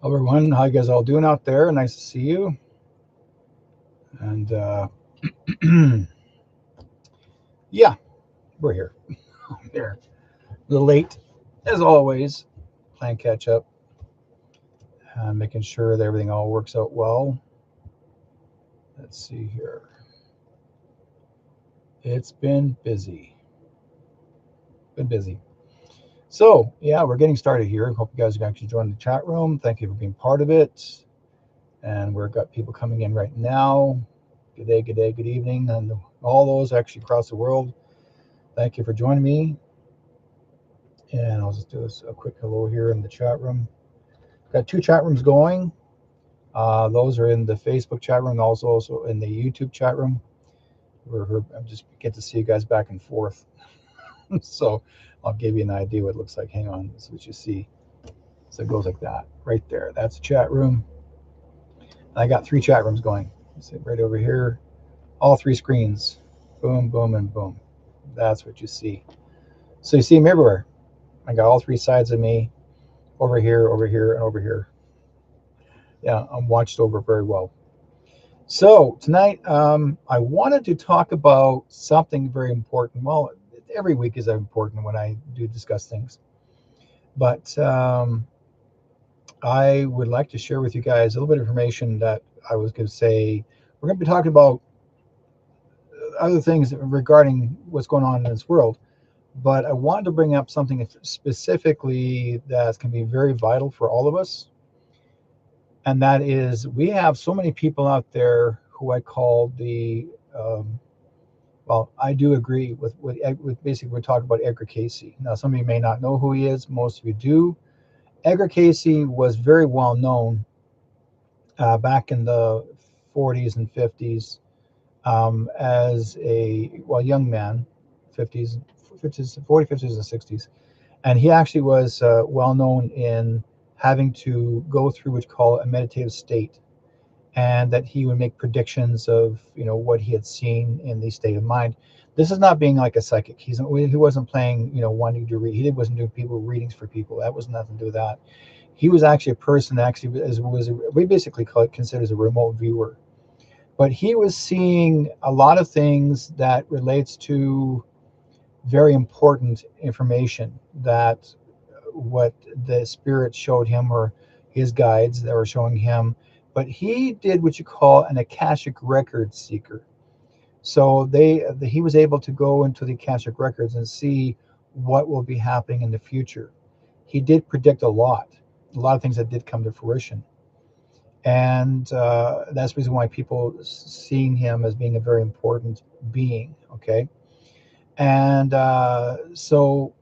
Hello everyone, how you guys all doing out there? Nice to see you. And yeah, we're here. Here, a little late as always. Playing catch up, making sure that everything all works out well. Let's see here. It's been busy. Been busy. So yeah, we're getting started here. Hope you guys can actually join the chat room. Thank you for being part of it. And we've got people coming in right now. Good day, good day, good evening, and all those actually across the world. Thank you for joining me. And I'll just do a quick hello here in the chat room. Got two chat rooms going. Those are in the Facebook chat room, also in the YouTube chat room. I just get to see you guys back and forth. So I'll give you an idea what it looks like. Hang on, this is what you see. So it goes like that, right there. That's the chat room. I got three chat rooms going. See right over here, all three screens. Boom, boom, and boom. That's what you see. So you see them everywhere. I got all three sides of me, over here, and over here. Yeah, I'm watched over very well. So tonight, I wanted to talk about something very important. Well, every week is important when I do discuss things, but I would like to share with you guys a little bit of information that I was going to say. We're going to be talking about other things regarding what's going on in this world, but I wanted to bring up something specifically that's going to be very vital for all of us, and that is we have so many people out there who I call the well, I do agree with basically we're talking about Edgar Casey. Now, some of you may not know who he is. Most of you do. Edgar Casey was very well known back in the 40s and 50s as a young man, 50s, 50s, 40s, 50s, and 60s, and he actually was well known in having to go through what you call a meditative state, and that he would make predictions of what he had seen in the state of mind. This is not being like a psychic. He wasn't playing wanting to read. He wasn't doing people readings for people. That was nothing to do with that. He was actually a person that actually was we basically call it considered as a remote viewer. But he was seeing a lot of things that relates to very important information that what the spirit showed him or his guides that were showing him. But he did what you call an akashic record seeker. So he was able to go into the akashic records and see what will be happening in the future. He did predict a lot of things that did come to fruition, and that's the reason why people seeing him as being a very important being. Okay, and so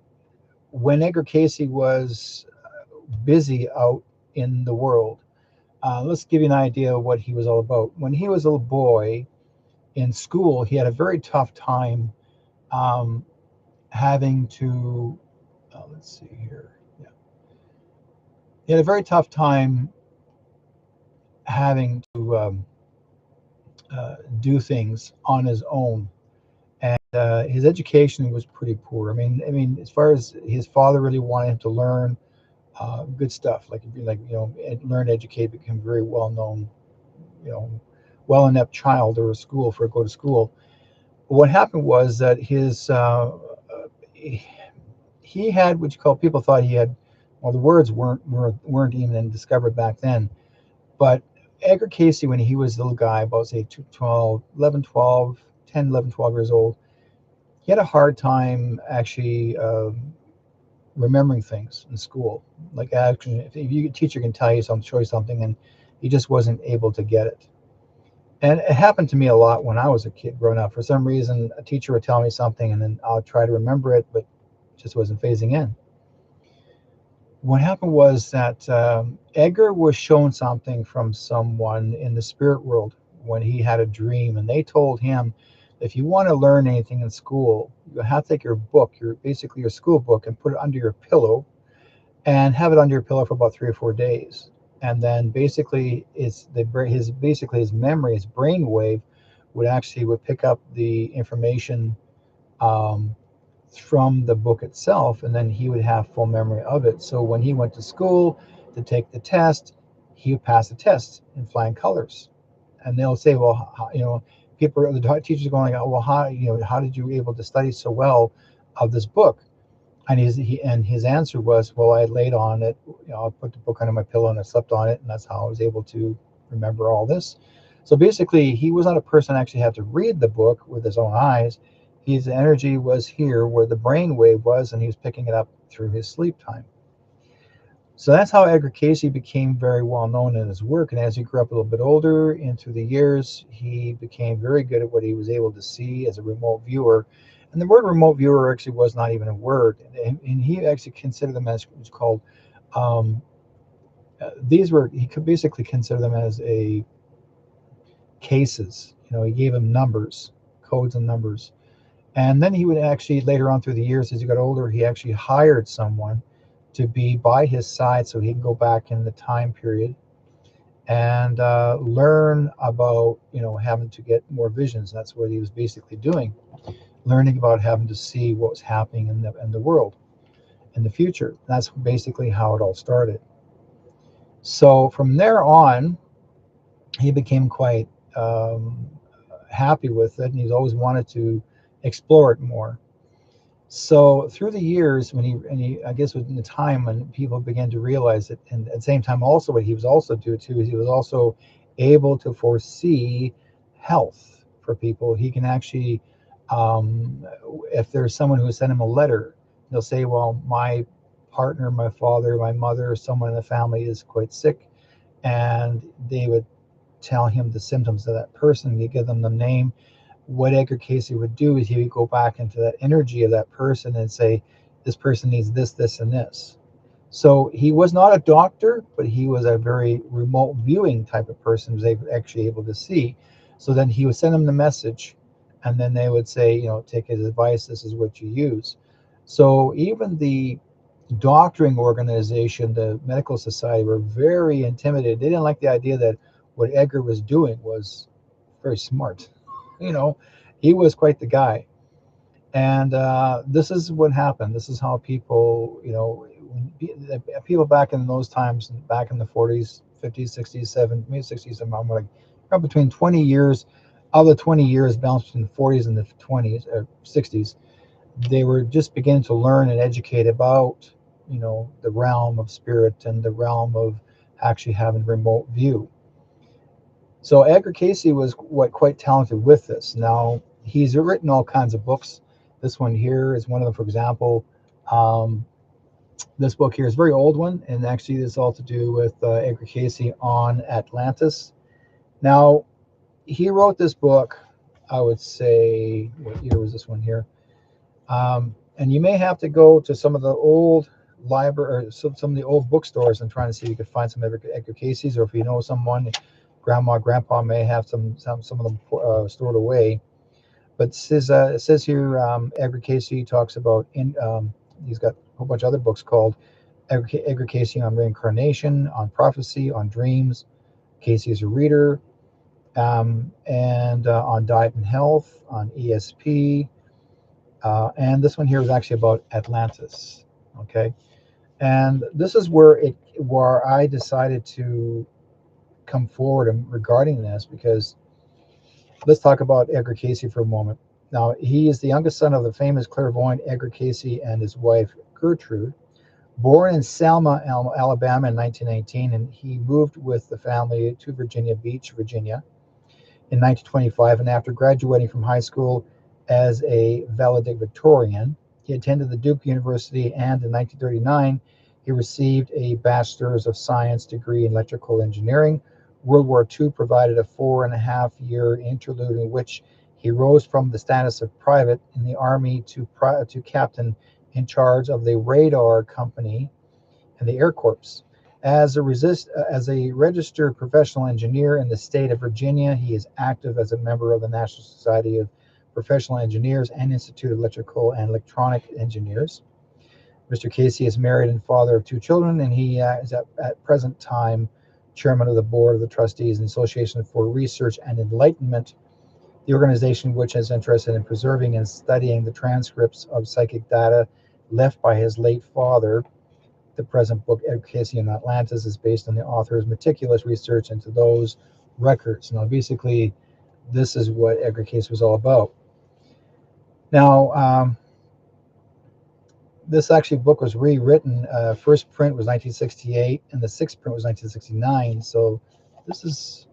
when Edgar Casey was busy out in the world, let's give you an idea of what he was all about. When he was a little boy in school, he had a very tough time um, having to, let's see here. Yeah. He had a very tough time having to do things on his own. And his education was pretty poor. I mean, as far as his father really wanted him to learn good stuff, like learn, educate, become very well known, you know, well inept child or a school for go to school. What happened was that his he had what you call people thought he had. Well, the words weren't even discovered back then. But Edgar Casey, when he was a little guy, about say 12, 11, 12, 10, 11, 12 years old, he had a hard time actually remembering things in school. Like actually, if a teacher can tell you something, show you something, and he just wasn't able to get it. And it happened to me a lot when I was a kid growing up. For some reason, a teacher would tell me something, and then I'll try to remember it, but it just wasn't phasing in. What happened was that Edgar was shown something from someone in the spirit world when he had a dream, and they told him, if you want to learn anything in school, you have to take your book, your basically your school book, and put it under your pillow, and have it under your pillow for about 3 or 4 days. And then basically, his memory, his brain wave, would pick up the information um, from the book itself, and then he would have full memory of it. So when he went to school to take the test, he would pass the test in flying colors. And they'll say, well, people, the teachers are going, oh, well, how did you able to study so well of this book? And his answer was, well, I laid on it, I put the book under my pillow and I slept on it, and that's how I was able to remember all this. So basically, he was not a person that actually had to read the book with his own eyes. His energy was here where the brain wave was, and he was picking it up through his sleep time. So that's how Edgar Casey became very well known in his work. And as he grew up a little bit older into the years, he became very good at what he was able to see as a remote viewer. And the word remote viewer actually was not even a word. And he actually considered them as what's called, um, he could basically consider them as a cases. He gave them numbers, codes and numbers. And then he would actually, later on through the years, as he got older, he actually hired someone to be by his side so he can go back in the time period and learn about, having to get more visions. That's what he was basically doing, learning about having to see what was happening in the world in the future. That's basically how it all started. So from there on, he became quite happy with it, and he's always wanted to explore it more. So through the years, I guess within the time when people began to realize it, and at the same time, also what he was also due to is he was also able to foresee health for people. He can actually, if there's someone who sent him a letter, they'll say, well, my partner, my father, my mother, someone in the family is quite sick, and they would tell him the symptoms of that person. You give them the name. What Edgar Casey would do is he would go back into that energy of that person and say, this person needs this, this, and this. So he was not a doctor, but he was a very remote viewing type of person who was actually able to see. So then he would send them the message, and then they would say, take his advice, this is what you use. So even the doctoring organization, the medical society, were very intimidated. They didn't like the idea that what Edgar was doing was very smart. you know, he was quite the guy. And this is what happened. This is how people, people back in those times, back in the 40s, 50s, 60s, 70s, maybe 60s, I'm like between 20 years, of the 20 years balanced between the 40s and the 20s or 60s, they were just beginning to learn and educate about, the realm of spirit and the realm of actually having remote view. So Edgar Casey was quite talented with this. Now, he's written all kinds of books. This one here is one of them, for example. Um, this book here is a very old one, and actually this is all to do with Edgar Casey on Atlantis. Now, he wrote this book, I would say, what year was this one here? And you may have to go to some of the old library, or some of the old bookstores, and trying to see if you could find some Edgar Casey's, or if you know someone, grandma, grandpa may have some of them stored away. But it says here, Edgar Casey talks about, he's got a whole bunch of other books called Edgar Casey on reincarnation, on prophecy, on dreams. Casey is a reader, and on diet and health, on ESP. And this one here is actually about Atlantis. Okay. And this is where I decided to come forward regarding this, because let's talk about Edgar Casey for a moment. Now, he is the youngest son of the famous clairvoyant Edgar Casey and his wife Gertrude. Born in Selma, Alabama in 1919, and he moved with the family to Virginia Beach, Virginia in 1925. And after graduating from high school as a valedictorian, he attended the Duke University, and in 1939, he received a Bachelor's of Science degree in electrical engineering. World War II provided a 4.5-year interlude in which he rose from the status of private in the Army to captain in charge of the radar company in the Air Corps. As a registered professional engineer in the state of Virginia, he is active as a member of the National Society of Professional Engineers and Institute of Electrical and Electronic Engineers. Mr. Casey is married and father of 2 children, and he is at present time chairman of the board of the trustees and Association for Research and Enlightenment, the organization which is interested in preserving and studying the transcripts of psychic data left by his late father, the present book, Edgar Casey and Atlantis, is based on the author's meticulous research into those records. Now, basically, this is what Edgar Cayce was all about. Now, this actually book was rewritten. First print was 1968, and the sixth print was 1969. So this is,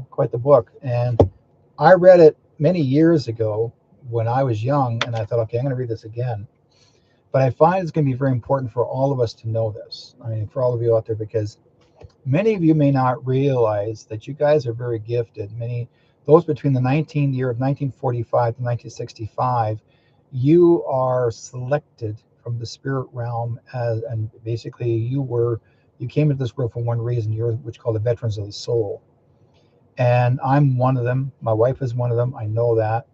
quite the book. And I read it many years ago when I was young, and I thought, okay, I'm going to read this again. But I find it's going to be very important for all of us to know this. I mean, for all of you out there, because many of you may not realize that you guys are very gifted. Those between the year of 1945 to 1965, you are selected from the spirit realm and basically you came into this world for one reason. You're what's called the veterans of the soul. And I'm one of them. My wife is one of them. I know that.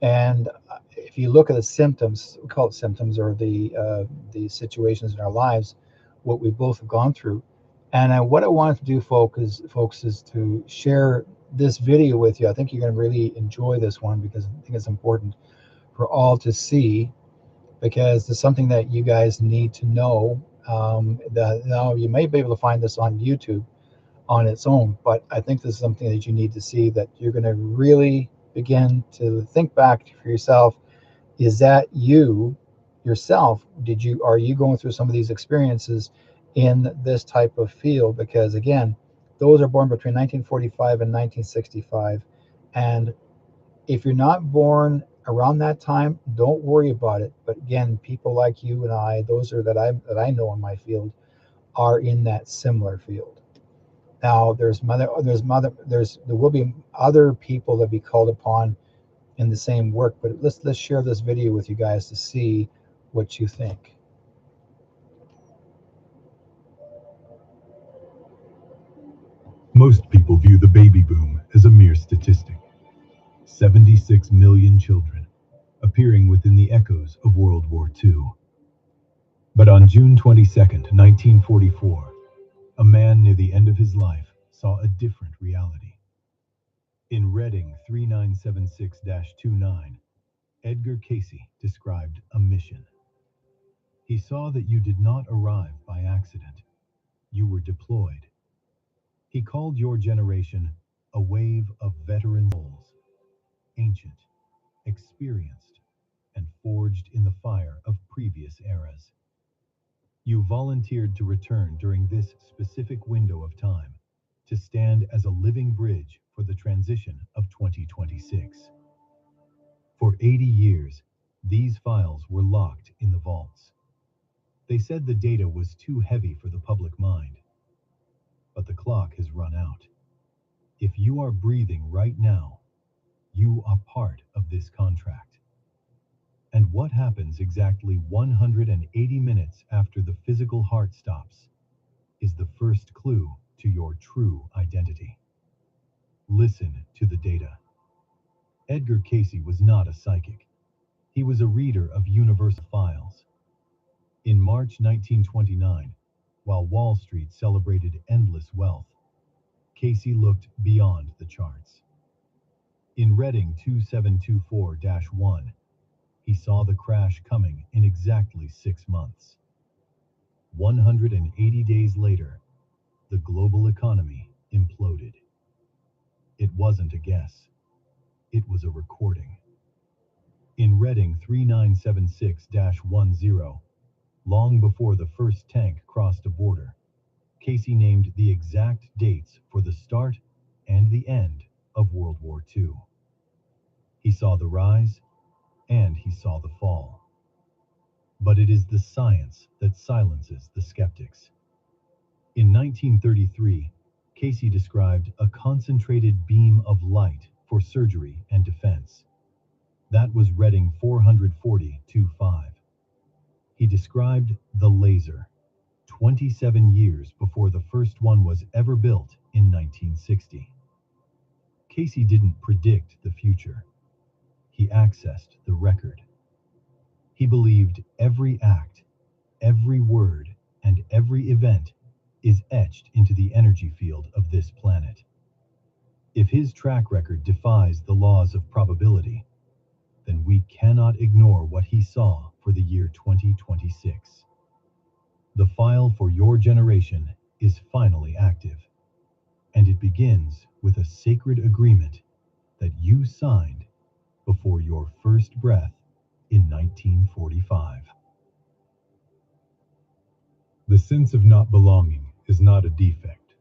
And if you look at the symptoms, we call it symptoms, or the situations in our lives, what we both have gone through. And what I wanted to do, folks, is to share this video with you. I think you're going to really enjoy this one because I think it's important for all to see, because it's something that you guys need to know. Now, you may be able to find this on YouTube on its own, but I think this is something that you need to see, that you're going to really begin to think back for yourself. Is that you yourself? Are you going through some of these experiences in this type of field? Because again, those are born between 1945 and 1965. And if you're not born around that time, don't worry about it. But again, people like you and I, those are that I know in my field, are in that similar field. Now, there will be other people that be called upon in the same work, but let's share this video with you guys to see what you think. Most people view the baby boom as a mere statistic. 76 million children, appearing within the echoes of World War II. But on June 22, 1944, a man near the end of his life saw a different reality. In Reading 3976-29, Edgar Cayce described a mission. He saw that you did not arrive by accident. You were deployed. He called your generation a wave of veteran souls, ancient, experienced, and forged in the fire of previous eras. You volunteered to return during this specific window of time, to stand as a living bridge for the transition of 2026. For 80 years, these files were locked in the vaults. They said the data was too heavy for the public mind. But the clock has run out. If you are breathing right now, you are part of this contract. And what happens exactly 180 minutes after the physical heart stops is the first clue to your true identity. Listen to the data. Edgar Cayce was not a psychic. He was a reader of universal files. In March 1929, while Wall Street celebrated endless wealth, Cayce looked beyond the charts. In Reading 2724-1, he saw the crash coming in exactly 6 months. 180 days later, the global economy imploded. It wasn't a guess. It was a recording. In Reading 3976-10, long before the first tank crossed a border, Cayce named the exact dates for the start and the end of World War II. He saw the rise, and he saw the fall. But it is the science that silences the skeptics. In 1933, Cayce described a concentrated beam of light for surgery and defense. That was Reading 440-5. He described the laser, 27 years before the first one was ever built in 1960. Cayce didn't predict the future. He accessed the record. He believed every act, every word, and every event is etched into the energy field of this planet. If his track record defies the laws of probability, then we cannot ignore what he saw for the year 2026. The file for your generation is finally active, and it begins with a sacred agreement that you signed before your first breath in 1945. The sense of not belonging is not a defect,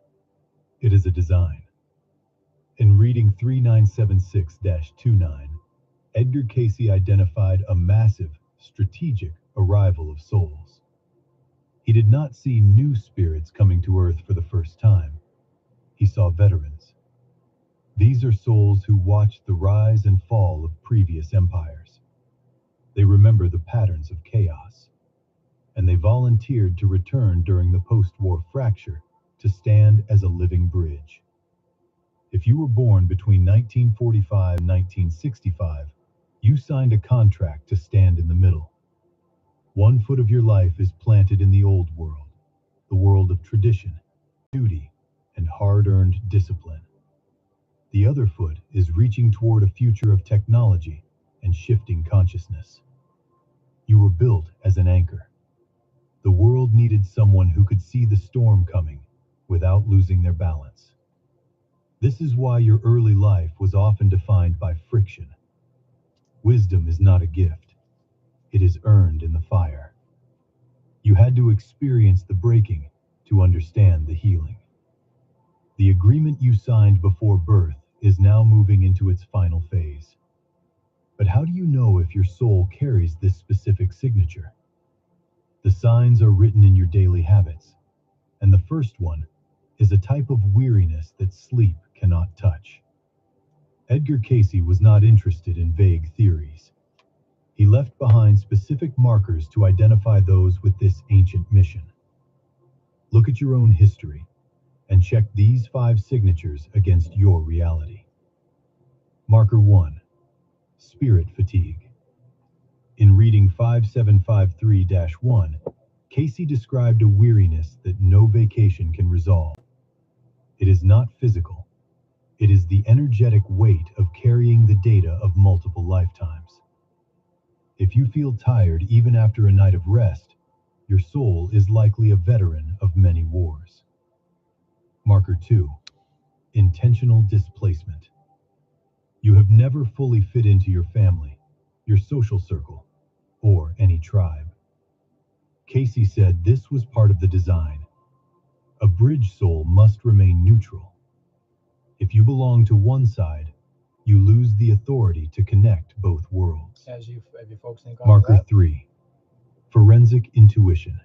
it is a design. In reading 3976-29, Edgar Casey identified a massive, strategic arrival of souls. He did not see new spirits coming to Earth for the first time. He saw veterans. These are souls who watched the rise and fall of previous empires. They remember the patterns of chaos, and they volunteered to return during the post-war fracture to stand as a living bridge. If you were born between 1945 and 1965, you signed a contract to stand in the middle. One foot of your life is planted in the old world, the world of tradition, duty, and hard-earned discipline. The other foot is reaching toward a future of technology and shifting consciousness. You were built as an anchor. The world needed someone who could see the storm coming without losing their balance. This is why your early life was often defined by friction. Wisdom is not a gift. It is earned in the fire. You had to experience the breaking to understand the healing. The agreement you signed before birth is now moving into its final phase. But how do you know if your soul carries this specific signature? The signs are written in your daily habits, and the first one is a type of weariness that sleep cannot touch. Edgar Casey was not interested in vague theories. He left behind specific markers to identify those with this ancient mission. Look at your own history and check these 5 signatures against your reality. Marker 1. Spirit fatigue. In reading 5753-1, Casey described a weariness that no vacation can resolve. It is not physical. It is the energetic weight of carrying the data of multiple lifetimes. If you feel tired even after a night of rest, your soul is likely a veteran of many wars. Marker 2. Intentional displacement. You have never fully fit into your family, your social circle, or any tribe. Casey said this was part of the design. A bridge soul must remain neutral. If you belong to one side, you lose the authority to connect both worlds. As you folks think on Marker that. 3. Forensic intuition.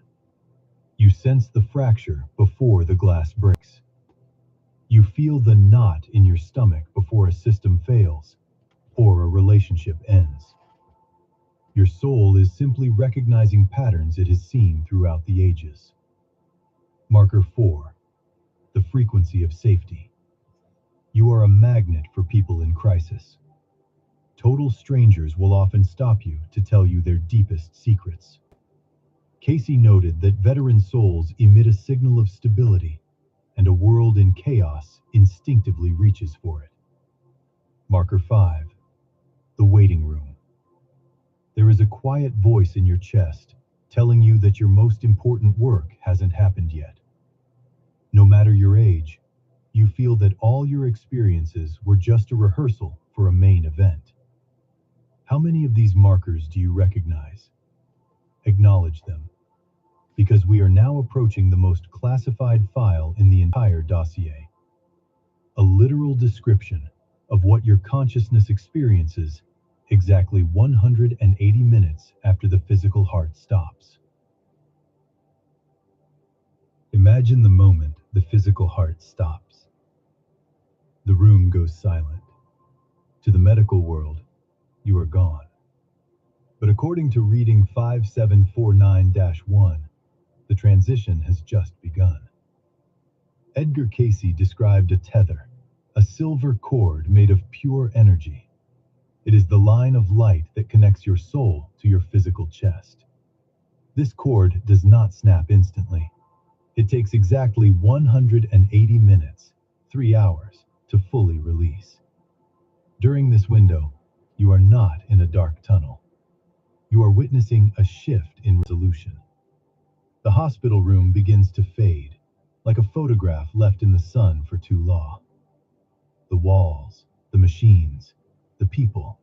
You sense the fracture before the glass breaks. You feel the knot in your stomach before a system fails or a relationship ends. Your soul is simply recognizing patterns it has seen throughout the ages. Marker 4. The frequency of safety. You are a magnet for people in crisis. Total strangers will often stop you to tell you their deepest secrets. Casey noted that veteran souls emit a signal of stability, and a world in chaos instinctively reaches for it. Marker 5. The waiting room. There is a quiet voice in your chest telling you that your most important work hasn't happened yet. No matter your age, you feel that all your experiences were just a rehearsal for a main event. How many of these markers do you recognize? Acknowledge them, because we are now approaching the most classified file in the entire dossier. A literal description of what your consciousness experiences exactly 180 minutes after the physical heart stops. Imagine the moment the physical heart stops. The room goes silent. To the medical world, you are gone. But according to reading 5749-1, the transition has just begun. Edgar Casey described a tether, a silver cord made of pure energy. It is the line of light that connects your soul to your physical chest. This cord does not snap instantly. It takes exactly 180 minutes, 3 hours, to fully release. During this window, you are not in a dark tunnel. You are witnessing a shift in resolution. The hospital room begins to fade, like a photograph left in the sun for too long. The walls, the machines, the people,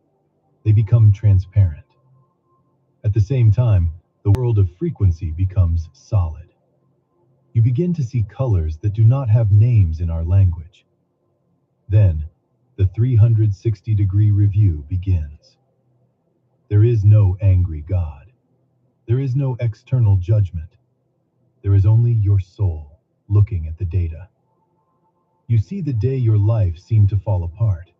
they become transparent. At the same time, the world of frequency becomes solid. You begin to see colors that do not have names in our language. Then, the 360-degree review begins. There is no angry God. There is no external judgment. There is only your soul looking at the data. You see the day your life seemed to fall apart,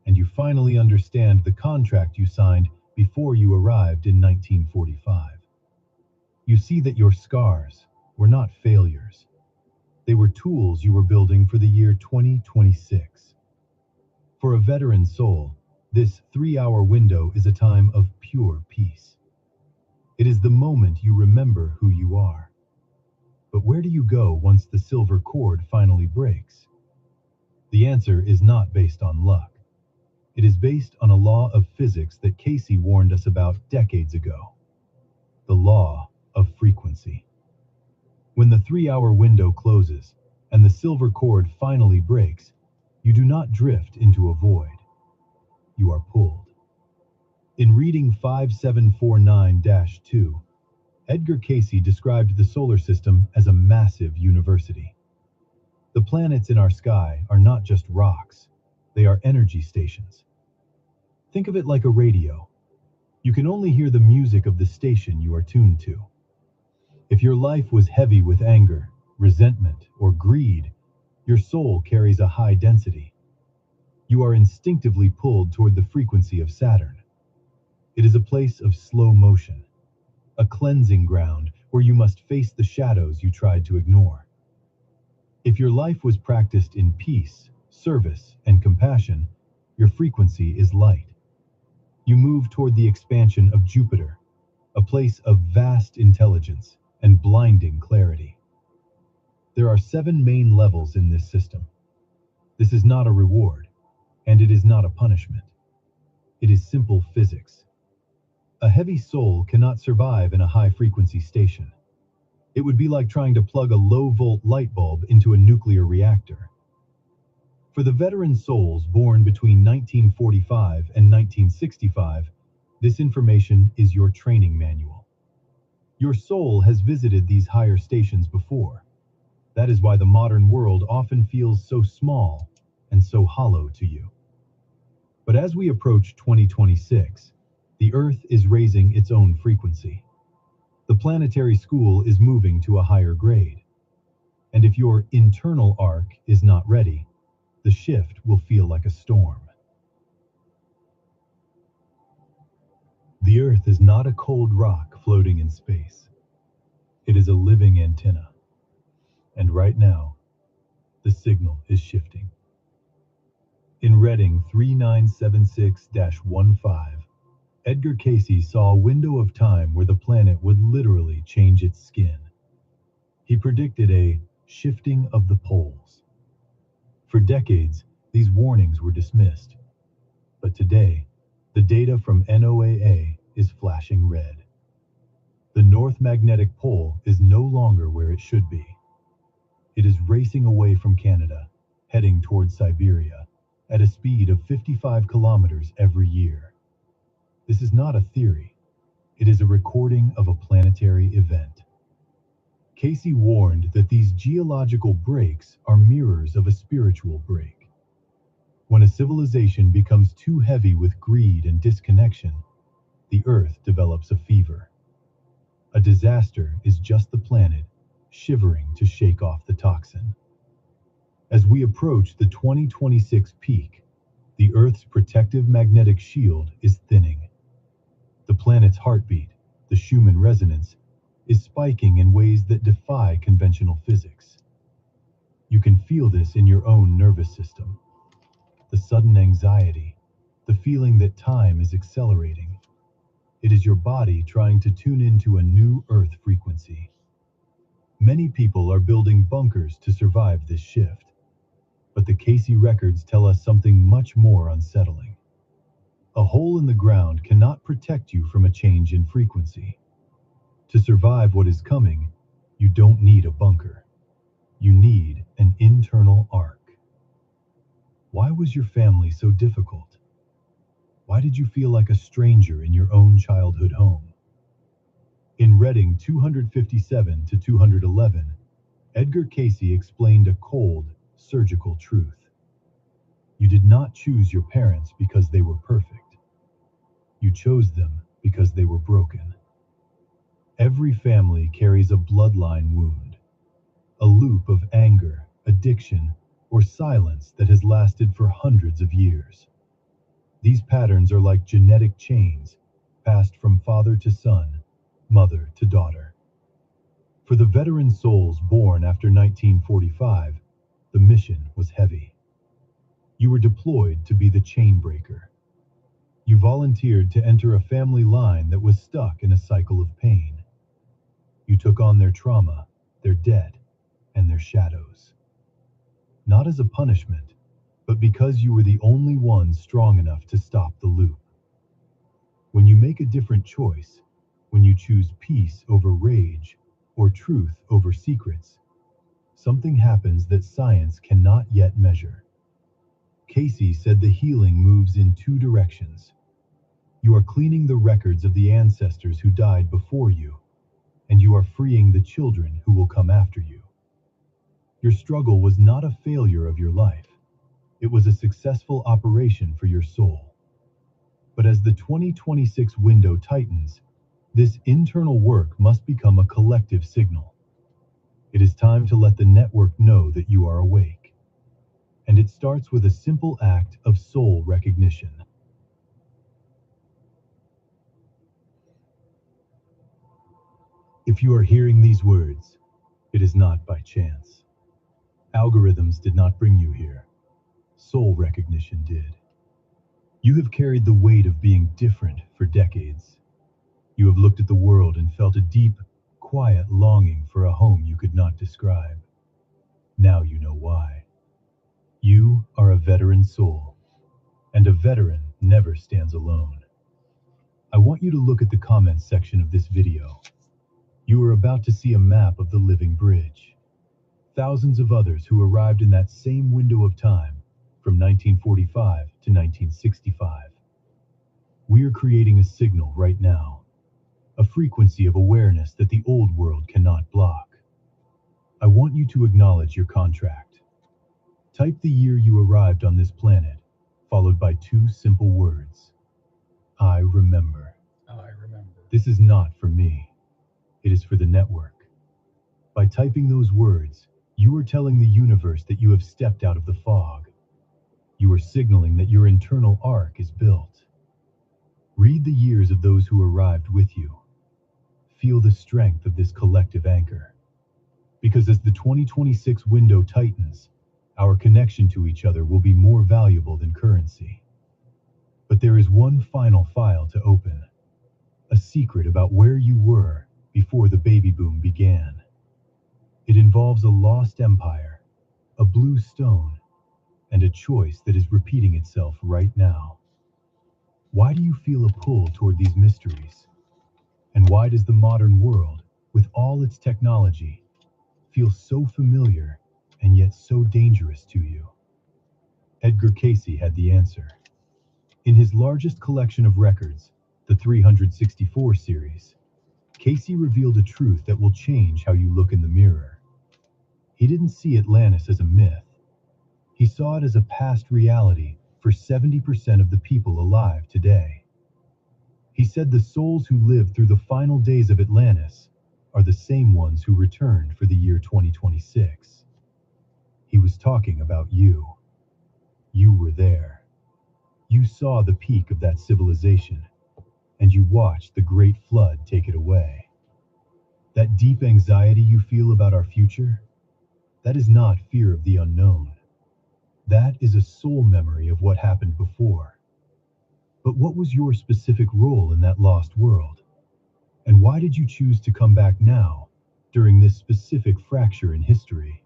and you finally understand the contract you signed before you arrived in 1945. You see that your scars were not failures. They were tools you were building for the year 2026. For a veteran soul, this 3-hour window is a time of pure peace. It is the moment you remember who you are. But where do you go once the silver cord finally breaks? The answer is not based on luck. It is based on a law of physics that Casey warned us about decades ago. The law of frequency. When the 3-hour window closes and the silver cord finally breaks, you do not drift into a void. You are pulled. In reading 5749-2, Edgar Casey described the solar system as a massive university. The planets in our sky are not just rocks, they are energy stations. Think of it like a radio. You can only hear the music of the station you are tuned to. If your life was heavy with anger, resentment, or greed, your soul carries a high density. You are instinctively pulled toward the frequency of Saturn. It is a place of slow motion, a cleansing ground where you must face the shadows you tried to ignore. If your life was practiced in peace, service, and compassion, your frequency is light. You move toward the expansion of Jupiter, a place of vast intelligence and blinding clarity. There are 7 main levels in this system. This is not a reward, and it is not a punishment. It is simple physics. A heavy soul cannot survive in a high-frequency station. It would be like trying to plug a low-volt light bulb into a nuclear reactor. For the veteran souls born between 1945 and 1965, this information is your training manual. Your soul has visited these higher stations before. That is why the modern world often feels so small and so hollow to you. But as we approach 2026, the Earth is raising its own frequency. The planetary school is moving to a higher grade. And if your internal arc is not ready, the shift will feel like a storm. The Earth is not a cold rock floating in space. It is a living antenna. And right now, the signal is shifting. In Reading 3976-15, Edgar Casey saw a window of time where the planet would literally change its skin. He predicted a shifting of the poles. For decades, these warnings were dismissed. But today, the data from NOAA is flashing red. The North Magnetic Pole is no longer where it should be. It is racing away from Canada, heading towards Siberia, at a speed of 55 kilometers every year. This is not a theory. It is a recording of a planetary event. Casey warned that these geological breaks are mirrors of a spiritual break. When a civilization becomes too heavy with greed and disconnection, the Earth develops a fever. A disaster is just the planet shivering to shake off the toxin. As we approach the 2026 peak, the Earth's protective magnetic shield is thinning. The planet's heartbeat, the Schumann resonance, is spiking in ways that defy conventional physics. You can feel this in your own nervous system. The sudden anxiety, the feeling that time is accelerating. It is your body trying to tune into a new Earth frequency. Many people are building bunkers to survive this shift. But the Casey records tell us something much more unsettling. A hole in the ground cannot protect you from a change in frequency. To survive what is coming, You don't need a bunker. You need an internal arc. Why was your family so difficult? Why did you feel like a stranger in your own childhood home? In Reading 257 to 211, Edgar Casey explained a cold, surgical truth. You did not choose your parents because they were perfect. You chose them because they were broken. Every family carries a bloodline wound, a loop of anger, addiction, or silence that has lasted for hundreds of years. These patterns are like genetic chains, passed from father to son, mother to daughter. For the veteran souls born after 1945, the mission was heavy. You were deployed to be the chain breaker. You volunteered to enter a family line that was stuck in a cycle of pain. You took on their trauma, their debt, and their shadows. Not as a punishment, but because you were the only one strong enough to stop the loop. When you make a different choice, when you choose peace over rage, or truth over secrets, something happens that science cannot yet measure. Casey said the healing moves in two directions. You are cleaning the records of the ancestors who died before you, and you are freeing the children who will come after you. Your struggle was not a failure of your life. It was a successful operation for your soul. But as the 2026 window tightens, this internal work must become a collective signal. It is time to let the network know that you are awake. And it starts with a simple act of soul recognition. If you are hearing these words, it is not by chance. Algorithms did not bring you here. Soul recognition did. You have carried the weight of being different for decades. You have looked at the world and felt a deep, quiet longing for a home you could not describe. Now you know why. You are a veteran soul, and a veteran never stands alone. I want you to look at the comments section of this video. You are about to see a map of the living bridge. Thousands of others who arrived in that same window of time, from 1945 to 1965. We are creating a signal right now, a frequency of awareness that the old world cannot block. I want you to acknowledge your contract. Type the year you arrived on this planet, followed by two simple words. I remember. I remember. This is not for me. It is for the network. By typing those words, you are telling the universe that you have stepped out of the fog. You are signaling that your internal arc is built. Read the years of those who arrived with you. Feel the strength of this collective anchor. Because as the 2026 window tightens, our connection to each other will be more valuable than currency. But there is one final file to open. A secret about where you were before the baby boom began. It involves a lost empire, a blue stone, and a choice that is repeating itself right now. Why do you feel a pull toward these mysteries? And why does the modern world, with all its technology, feel so familiar and yet so dangerous to you? Edgar Casey had the answer. In his largest collection of records, the 364 series, Casey revealed a truth that will change how you look in the mirror. He didn't see Atlantis as a myth. He saw it as a past reality for 70% of the people alive today. He said the souls who lived through the final days of Atlantis are the same ones who returned for the year 2026. He was talking about you. You were there. You saw the peak of that civilization, and you watched the great flood take it away. That deep anxiety you feel about our future, that is not fear of the unknown. That is a soul memory of what happened before. But what was your specific role in that lost world? And why did you choose to come back now, during this specific fracture in history?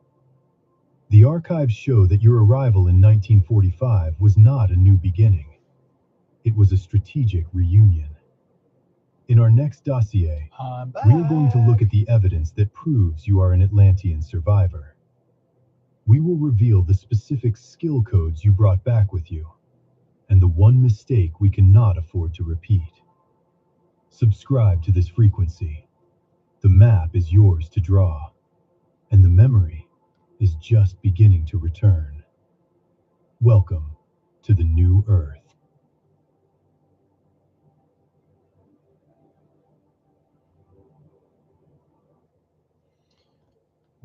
The archives show that your arrival in 1945 was not a new beginning. It was a strategic reunion. In our next dossier, I'm back. we are going to look at the evidence that proves you are an Atlantean survivor. We will reveal the specific skill codes you brought back with you, and the one mistake we cannot afford to repeat. Subscribe to this frequency. The map is yours to draw, and the memory is just beginning to return. Welcome to the New Earth.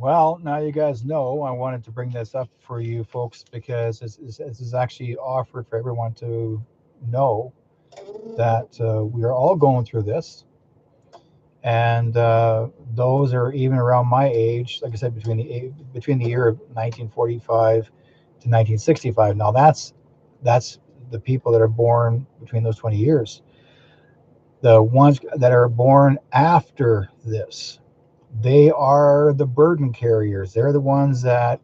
Well, now you guys know I wanted to bring this up for you folks because this is actually offered for everyone to know that we are all going through this. And those are even around my age, like I said, between the year of 1945 to 1965. Now that's the people that are born between those 20 years. The ones that are born after this, they are the burden carriers. They're the ones that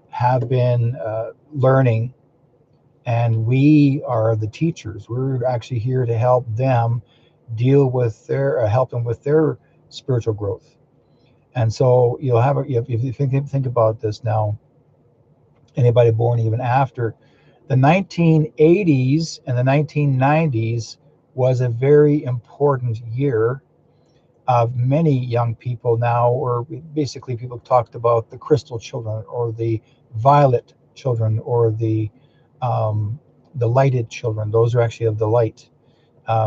have been learning, and we are the teachers. We're actually here to help them deal with help them with their spiritual growth. And so you'll have if you think about this now, anybody born even after the 1980s and the 1990s was a very important year of many young people now, or basically people talked about the crystal children or the violet children or the lighted children. Those are actually of the light.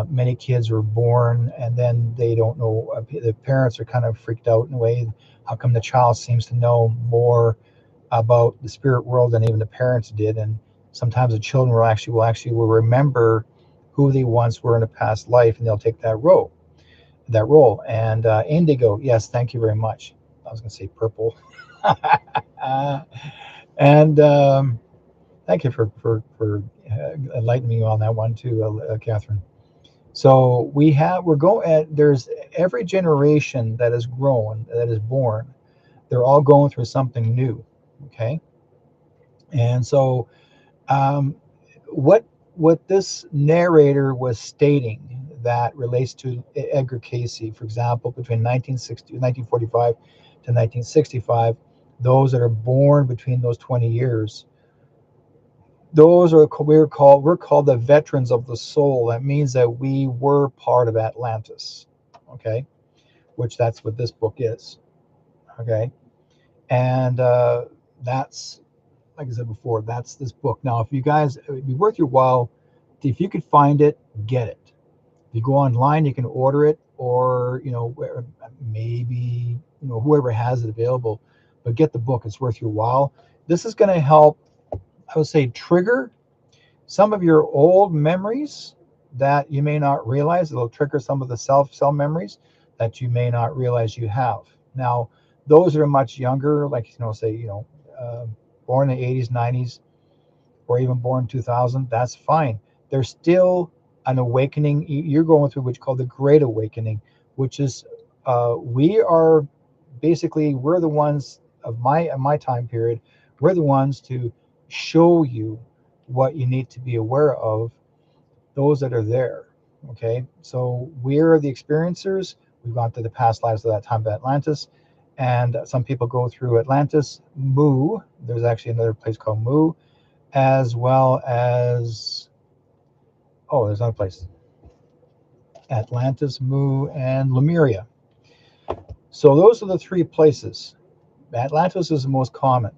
Many kids were born and then they don't know. The parents are kind of freaked out in a way. How come the child seems to know more about the spirit world than even the parents did? And sometimes the children will remember who they once were in a past life, and they'll take that role. And indigo, yes, thank you very much. I was going to say purple. And thank you for enlightening me on that one too, Catherine. So we're going at there's every generation that is grown, that is born, they're all going through something new. Okay. And so um, what this narrator was stating that relates to Edgar Casey, for example, between 1945 to 1965, those that are born between those 20 years, those are we're called the veterans of the soul. That means that we were part of Atlantis, okay, which that's what this book is, okay, and that's, like I said before, that's this book. Now, if you guys, it would be worth your while, if you could find it, get it. If you go online, you can order it, or maybe whoever has it available, but get the book. It's worth your while. This is going to help, I would say, trigger some of your old memories that you may not realize. It'll trigger some of the cell memories that you may not realize you have. Now, those that are much younger, like born in the 80s, 90s, or even born in 2000, that's fine. There's still an awakening. You're going through what's called the Great Awakening, which is we're the ones of my time period. We're the ones to show you what you need to be aware of, those that are there. Okay, so we're the experiencers. We've gone through the past lives of that time of Atlantis, and some people go through Atlantis, Mu. There's actually another place called Mu, as well as there's another place, Atlantis, Mu, and Lemuria. So those are the three places. Atlantis is the most common.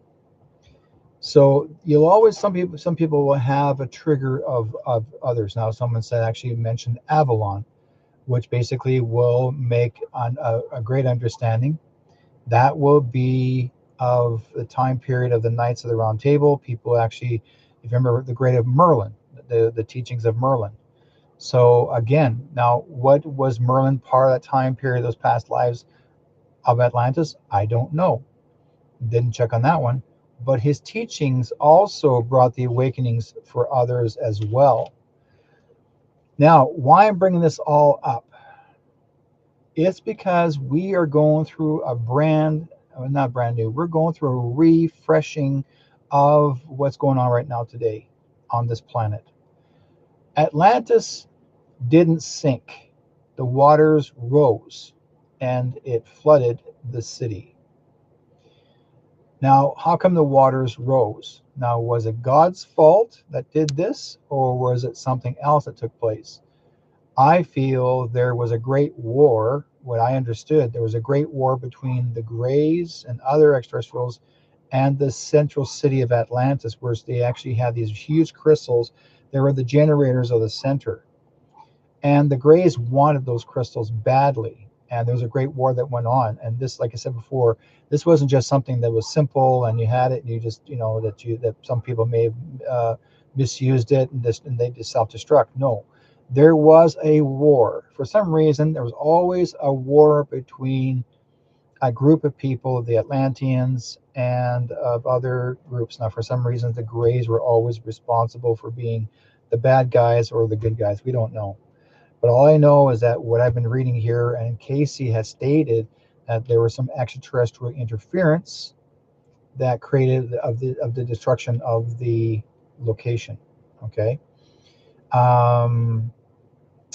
So you'll always some people will have a trigger of others. Now someone said actually mentioned Avalon, which basically will make a great understanding. That will be of the time period of the Knights of the Round Table. People actually, if you remember the great of Merlin, the teachings of Merlin. So again, now what was Merlin part of that time period, those past lives of Atlantis? I don't know. Didn't check on that one. But his teachings also brought the awakenings for others as well. Now, why I'm bringing this all up? It's because we are going through not brand new, we're going through a refreshing of what's going on right now today on this planet. Atlantis didn't sink. the waters rose and it flooded the city. Now, how come the waters rose? Now, was it God's fault that did this, or was it something else that took place? I feel there was a great war. What I understood, there was a great war between the Greys and other extraterrestrials and the central city of Atlantis, where they actually had these huge crystals. They were the generators of the center. And the Greys wanted those crystals badly. And there was a great war that went on. And this, like I said before, this wasn't just something that was simple and you had it and you just, that some people may have misused it and they just self-destruct. No, there was a war. For some reason, there was always a war between a group of people, the Atlanteans, and of other groups. Now, for some reason, the Greys were always responsible for being the bad guys or the good guys. We don't know. But all I know is that what I've been reading here, and Casey has stated that there was some extraterrestrial interference that created of the destruction of the location. Okay. Um,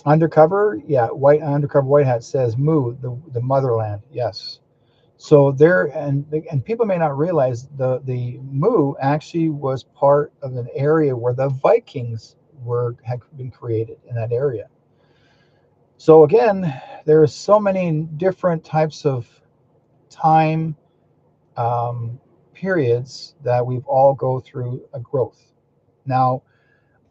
Undercover, yeah, white undercover white hat says Mu, the motherland. Yes. So there, and people may not realize the Mu actually was part of an area where the Vikings had been created in that area. So again, there are so many different types of time um, periods that we've all go through a growth. Now,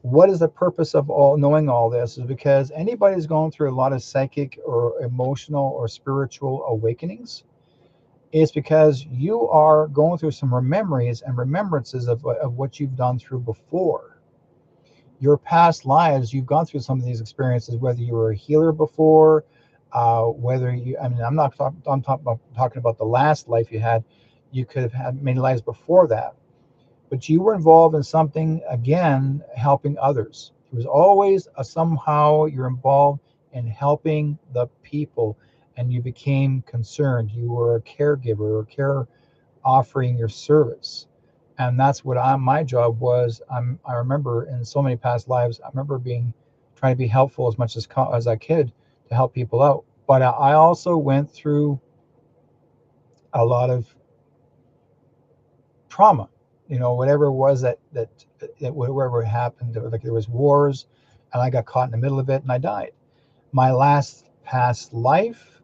what is the purpose of all knowing all this is because anybody's going through a lot of psychic or emotional or spiritual awakenings. It's because you are going through some memories and remembrances of what you've done through before. Your past lives, you've gone through some of these experiences, whether you were a healer before, whether you, I mean, I'm talking about the last life you had. You could have had many lives before that, but you were involved in something, again, helping others. It was always somehow you're involved in helping the people and you became concerned. You were a caregiver or care offering your service. And that's what my job was. I remember in so many past lives, I remember trying to be helpful as much as I could to help people out. But I also went through a lot of trauma, whatever it was that whatever happened, like there was wars and I got caught in the middle of it and I died. My last past life,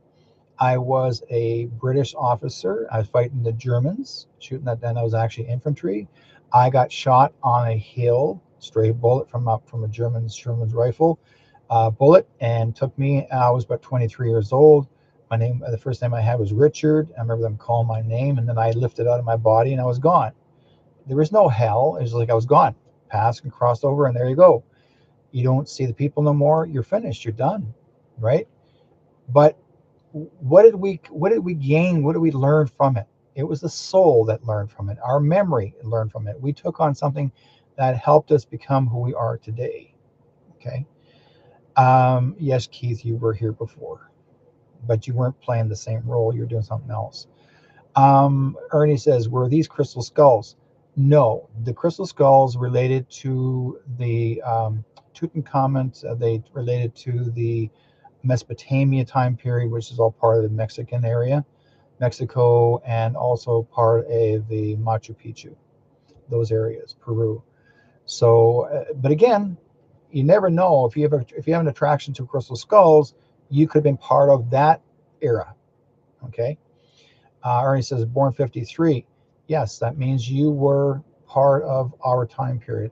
I was a British officer. I was fighting the Germans, shooting at them. I was actually infantry. I got shot on a hill, stray bullet from a German's rifle bullet, and took me. I was about 23 years old. My name, the first name I had was Richard. I remember them calling my name, and then I lifted out of my body, and I was gone. There was no hell. It was like I was gone, passed and crossed over, and there you go. You don't see the people no more. You're finished. You're done, right? But what did we gain? What did we learn from it? It was the soul that learned from it. Our memory learned from it. We took on something that helped us become who we are today. Okay. Yes, Keith, you were here before, but you weren't playing the same role. You're doing something else. Ernie says, were these crystal skulls? No, the crystal skulls related to the Tutankhamun. They related to the Mesopotamia time period, which is all part of the Mexican area, Mexico, and also part of the Machu Picchu, those areas, Peru. So, but again, you never know if you have an attraction to crystal skulls, you could have been part of that era. Okay. Ernie says, born 53. Yes, that means you were part of our time period.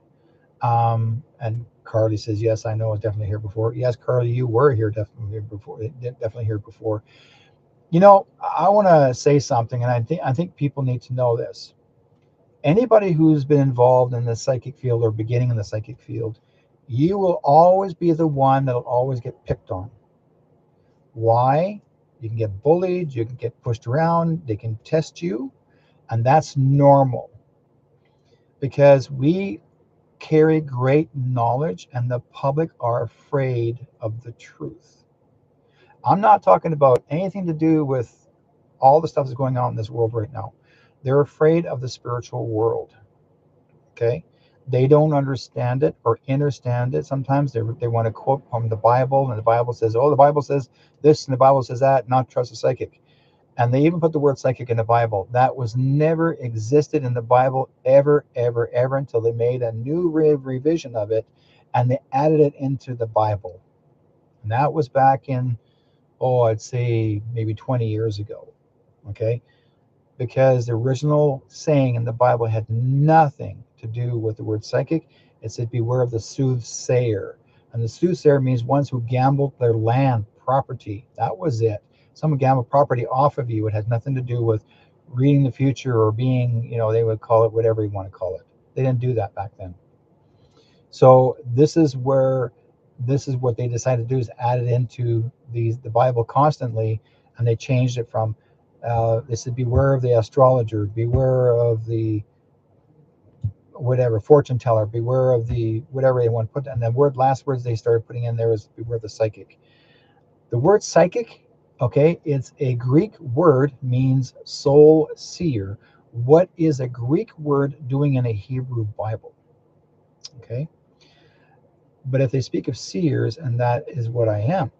And Carly says, yes, I know, I was definitely here before. Yes, Carly, you were here definitely here before. I want to say something, and I think people need to know this. Anybody who's been involved in the psychic field or beginning in the psychic field, you will always be the one that'll always get picked on. Why? You can get bullied, you can get pushed around, they can test you, and that's normal because we carry great knowledge and the public are afraid of the truth. I'm not talking about anything to do with all the stuff that's going on in this world right now. They're afraid of the spiritual world. Okay. They don't understand it or understand it. Sometimes they want to quote from the Bible, and the Bible says, oh, the Bible says this, and the Bible says that, not trust a psychic. And they even put the word psychic in the Bible. That was never existed in the Bible ever, ever, ever until they made a new revision of it and they added it into the Bible. And that was back in, oh, I'd say maybe 20 years ago. Okay. Because the original saying in the Bible had nothing to do with the word psychic. It said, beware of the soothsayer. And the soothsayer means ones who gambled their land, property. That was it. Someone gambled property off of you. It had nothing to do with reading the future or being, they would call it whatever you want to call it. They didn't do that back then. So this is what they decided to do, is add it into the Bible constantly, and they changed it from they said beware of the astrologer, beware of the whatever fortune teller, beware of the whatever they want to put, and the last words they started putting in there is beware of the psychic. The word psychic, okay, it's a Greek word, means soul seer. What is a Greek word doing in a Hebrew Bible? Okay. But if they speak of seers, and that is what I am,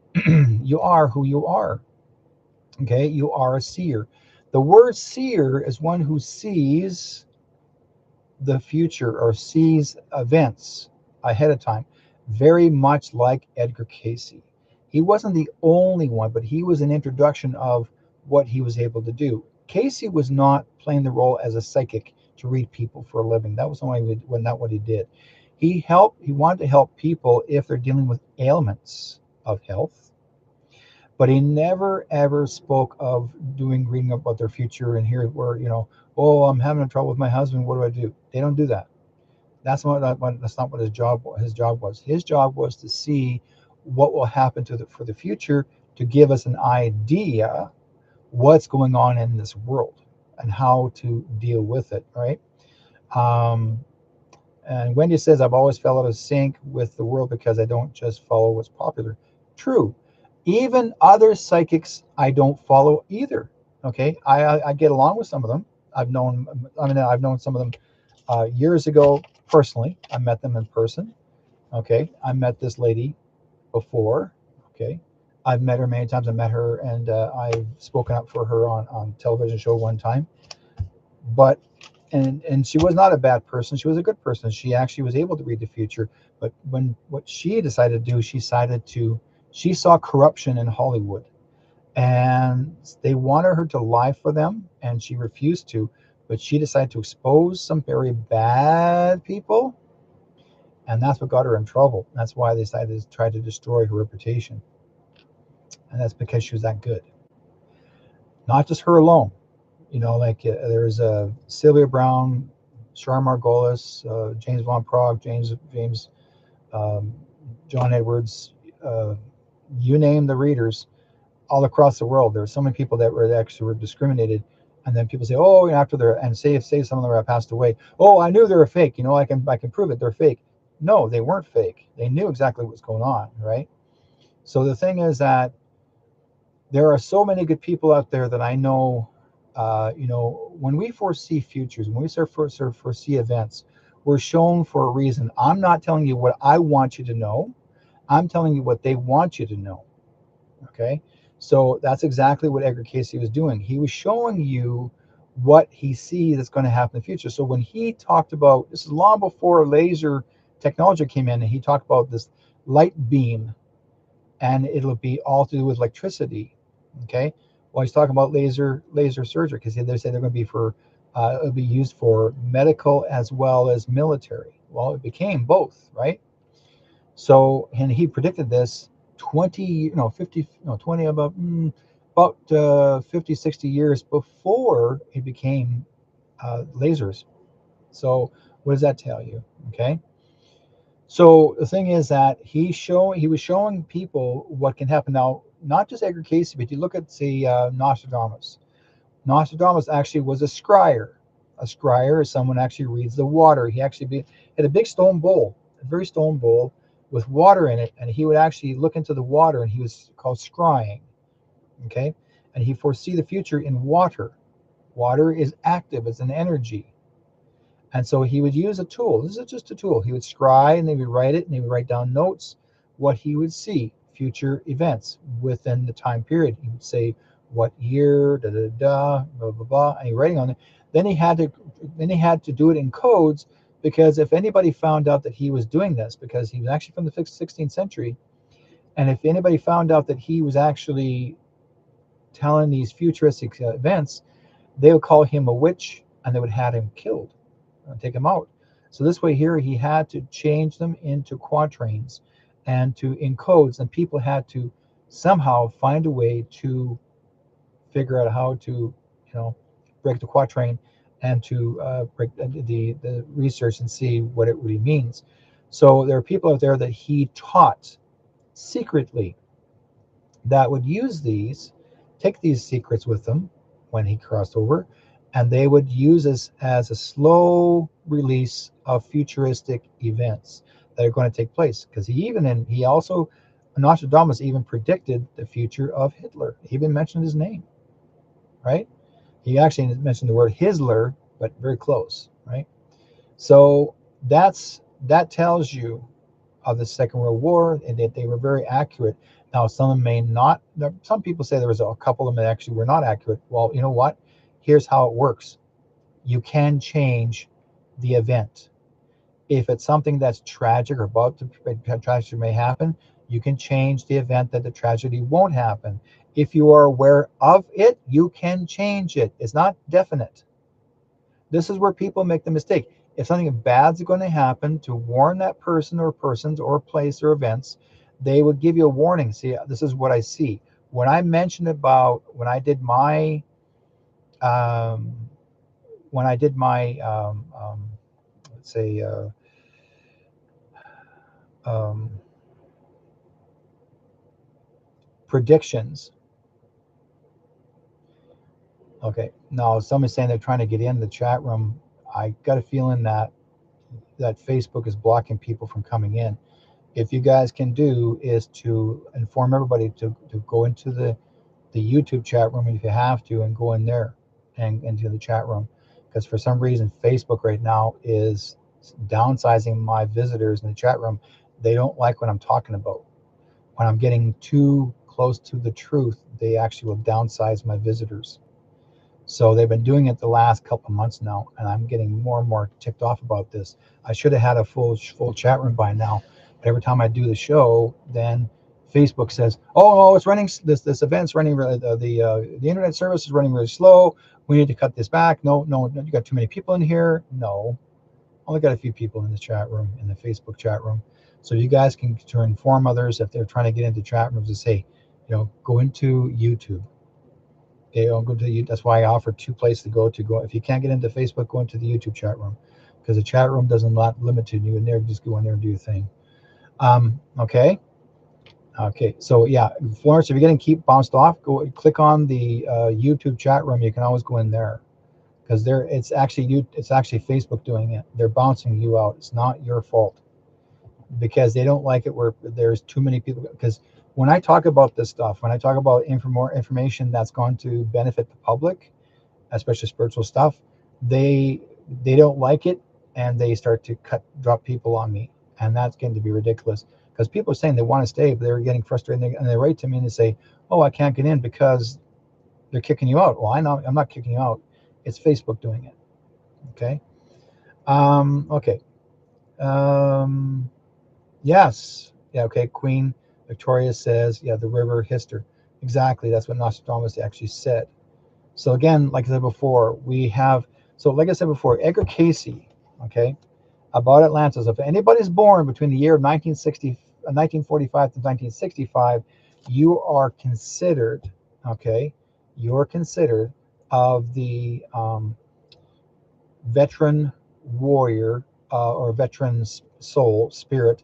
you are who you are. Okay, you are a seer. The word seer is one who sees the future or sees events ahead of time, very much like Edgar Casey. He wasn't the only one, but he was an introduction of what he was able to do. Casey was not playing the role as a psychic to read people for a living. That was not what he did. He wanted to help people if they're dealing with ailments of health, but he never ever spoke of doing reading about their future and here where, oh, I'm having trouble with my husband, what do I do? They don't do that. That's not what his job was. His job was to see what will happen for the future, to give us an idea what's going on in this world and how to deal with it, right? um, and Wendy says, I've always fell out of sync with the world because I don't just follow what's popular. True. Even other psychics I don't follow either. Okay. I get along with some of them. I've known some of them years ago personally. I met them in person. Okay. I met this lady before. Okay. I've met her many times. I met her and I've spoken up for her on television show one time. But and she was not a bad person. She was a good person. She actually was able to read the future. But what she decided to do, she saw corruption in Hollywood, and they wanted her to lie for them, and she refused to. But she decided to expose some very bad people, and that's what got her in trouble. That's why they decided to try to destroy her reputation, and that's because she was that good. Not just her alone. Like there's Sylvia Brown, Char Margolis, James Von Prague, James um, John Edwards, uh, you name the readers all across the world. There were so many people that were discriminated, and then people say, oh, after they're and say some of them have passed away. Oh, I knew they were fake. I can prove it. They're fake. No, they weren't fake. They knew exactly what's going on, right? So the thing is that there are so many good people out there that I know. When we foresee futures, when we foresee events, we're shown for a reason. I'm not telling you what I want you to know. I'm telling you what they want you to know. Okay. So that's exactly what Edgar Casey was doing. He was showing you what he sees that's going to happen in the future. So when he talked about, this is long before laser technology came in, and he talked about this light beam, and it'll be all to do with electricity. Okay. Well, he's talking about laser surgery because they say they're going to be it'll be used for medical as well as military. Well, it became both, right? So, and he predicted this 20, 50, 20, about 50, 60 years before it became lasers. So what does that tell you? Okay. So the thing is that he was showing people what can happen now. Not just Edgar Casey, but you look at, say, Nostradamus. Nostradamus actually was a scryer. A scryer is someone who actually reads the water. He actually had a big stone bowl, a very stone bowl with water in it, and he would actually look into the water, and he was called scrying. Okay, and he foresee the future in water. Water is active; it's an energy. And so he would use a tool. This is just a tool. He would scry and they would write it and they would write down notes, what he would see, future events within the time period. He would say what year, da da da, blah blah blah, and he writing on it. Then he had to do it in codes, because if anybody found out that he was doing this, because he was actually from the 16th century, and if anybody found out that he was actually telling these futuristic events, they would call him a witch and they would have him killed, take him out. So this way here, he had to change them into quatrains and to in codes, and people had to somehow find a way to figure out how to, break the quatrain and to break the research and see what it really means. So there are people out there that he taught secretly that would use these, take these secrets with them when he crossed over, and they would use this as a slow release of futuristic events that are going to take place. Because he also, Nostradamus even predicted the future of Hitler. He even mentioned his name, right? He actually mentioned the word Hisler, but very close, right? So that tells you of the Second World War, and that they were very accurate. Now, some of them may not. Some people say there was a couple of them that actually were not accurate. Well, you know what? Here's how it works. You can change the event. If it's something that's tragic or about to tragedy may happen, you can change the event that the tragedy won't happen. If you are aware of it, you can change it. It's not definite. This is where people make the mistake. If something bad is going to happen, to warn that person or persons or place or events, they would give you a warning. See, this is what I see. When I mentioned about um, when I did my let's say um, predictions. Okay, now somebody's saying they're trying to get in the chat room. I got a feeling that Facebook is blocking people from coming in. If you guys can do is to inform everybody to go into the YouTube chat room if you have to, and go in there and into the chat room, because for some reason Facebook right now is downsizing my visitors in the chat room. They don't like what I'm talking about. When I'm getting too close to the truth, they actually will downsize my visitors. So they've been doing it the last couple of months now, and I'm getting more and more ticked off about this. I should have had a full chat room by now, but every time I do the show, then Facebook says, "Oh, it's running. This event's running. The internet service is running really slow. We need to cut this back." No, no, you got too many people in here. No, only got a few people in the chat room, in the Facebook chat room. So you guys can inform others if they're trying to get into chat rooms to say, go into YouTube. Okay, I'll go to you. That's why I offer two places to go to. Go if you can't get into Facebook, go into the YouTube chat room, because the chat room doesn't limit you. You would never just go in there and do your thing. Okay. Okay. So yeah, Florence, if you're getting keep bounced off, go click on the YouTube chat room. You can always go in there, because it's actually Facebook doing it. They're bouncing you out. It's not your fault, because they don't like it where there's too many people. Because when I talk about this stuff, when I talk about more information that's going to benefit the public, especially spiritual stuff, they don't like it, and they start to drop people on me, and that's getting to be ridiculous, because people are saying they want to stay, but they're getting frustrated, and they write to me and they say, "Oh, I can't get in because they're kicking you out." Well, I know I'm not kicking you out. It's Facebook doing it. Okay. Okay. Um, Yes. Yeah. Okay. Queen Victoria says, yeah, the river Hister. Exactly. That's what Nostradamus actually said. So again, like I said before, like I said before, Edgar Casey, okay, about Atlantis. If anybody's born between the year of 1945 to 1965, you are considered, okay, you're considered of the veteran warrior, or veteran soul spirit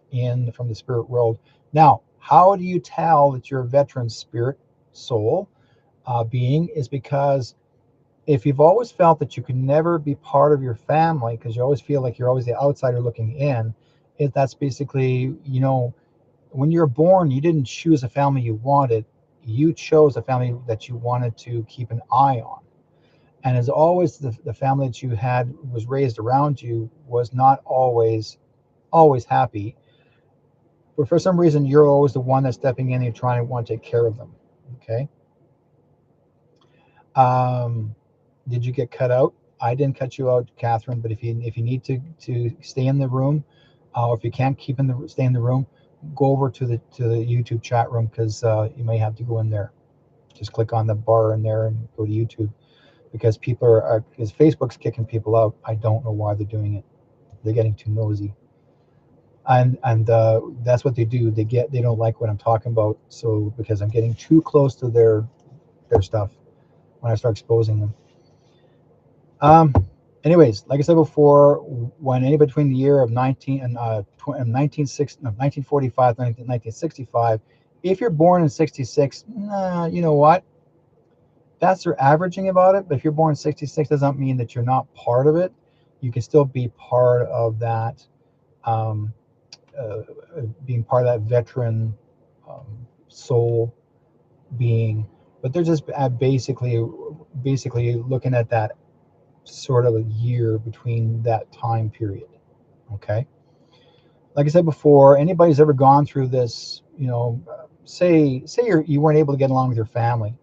from the spirit world. Now, how do you tell that you're a veteran spirit soul being? Is because if you've always felt that you can never be part of your family, because you always feel like you're always the outsider looking in, that's basically, when you're born, you didn't choose a family you wanted. You chose a family that you wanted to keep an eye on. And as always, the family that you had was raised around you was not always happy. But for some reason, you're always the one that's stepping in and trying to want to take care of them. Okay. Um, did you get cut out? I didn't cut you out, Catherine. But if you need to stay in the room, or if you can't stay in the room, go over to the YouTube chat room, because you may have to go in there. Just click on the bar in there and go to YouTube, because because Facebook's kicking people out. I don't know why they're doing it. They're getting too nosy, and that's what they do. They don't like what I'm talking about. So because I'm getting too close to their stuff when I start exposing them. Um, Anyways, like I said before, when anybody between the year of 19 and 1945 and 1965, if you're born in 66, you know what? That's their averaging about it. But if you're born in 66, doesn't mean that you're not part of it. You can still be part of that, um, uh, being part of that veteran soul being. But they're just basically looking at that sort of a year between that time period. Okay. Like I said before, anybody's ever gone through this, say you weren't able to get along with your family,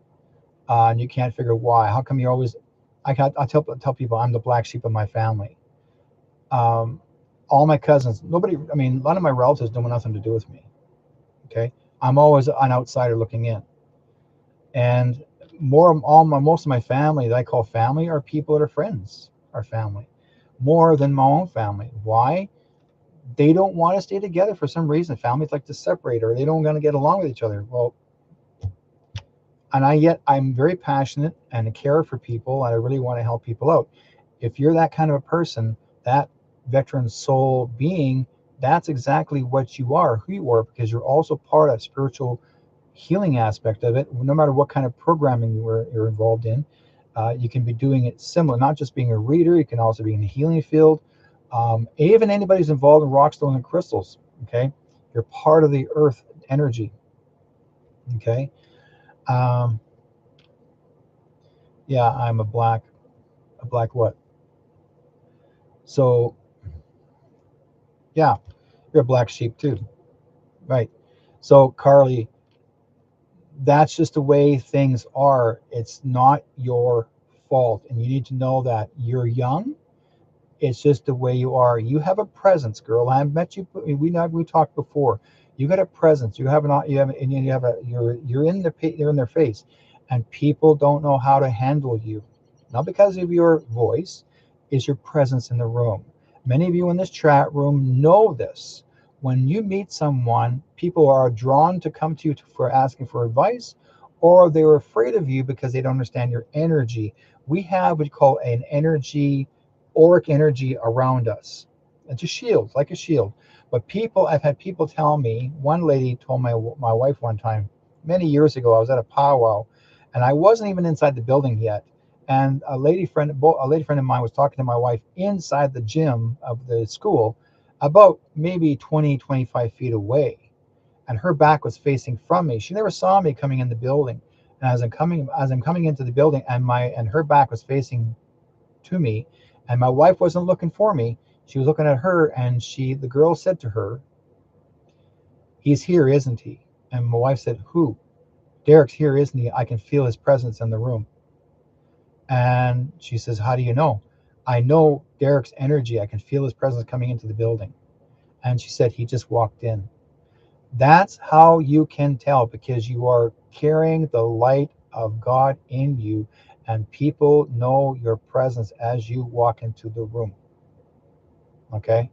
and you can't figure why. How come you're always? I tell people I'm the black sheep of my family. Um, all my cousins, nobody. I mean, a lot of my relatives don't want nothing to do with me. Okay, I'm always an outsider looking in, and most of my family that I call family are people that are friends, are family, more than my own family. Why? They don't want to stay together for some reason. Families like to separate, or they don't want to get along with each other. Well, yet I'm very passionate and I care for people, and I really want to help people out. If you're that kind of a person, that veteran soul being, that's exactly what you are, who you are, because you're also part of spiritual healing aspect of it. No matter what kind of programming you're involved in, you can be doing it similar, not just being a reader. You can also be in the healing field. Even anybody who's involved in rockstone and crystals. Okay, you're part of the earth energy. Okay. um, yeah, I'm a black what? So yeah, you're a black sheep too, right? So Carly, that's just the way things are. It's not your fault, and you need to know that you're young. It's just the way you are. You have a presence, girl. I met you. We talked before. You got a presence. You have not. You have. And you have a. You're in their face, and people don't know how to handle you, not because of your voice, is your presence in the room. Many of you in this chat room know this. When you meet someone, people are drawn to come to you for asking for advice, or they're afraid of you because they don't understand your energy. We have what we call an energy, auric energy around us. It's a shield, like a shield. But I've had people tell me. One lady told my wife one time, many years ago. I was at a powwow, and I wasn't even inside the building yet. And a lady friend of mine was talking to my wife inside the gym of the school, about maybe 20, 25 feet away, and her back was facing from me. She never saw me coming in the building, and as I'm coming into the building, and her back was facing to me, and my wife wasn't looking for me. She was looking at her, and the girl said to her, "He's here, isn't he?" And my wife said, "Who?" "Derek's here, isn't he? I can feel his presence in the room." And she says, "How do you know?" "I know Derek's energy. I can feel his presence coming into the building." And she said, "He just walked in." That's how you can tell, because you are carrying the light of God in you, and people know your presence as you walk into the room. Okay.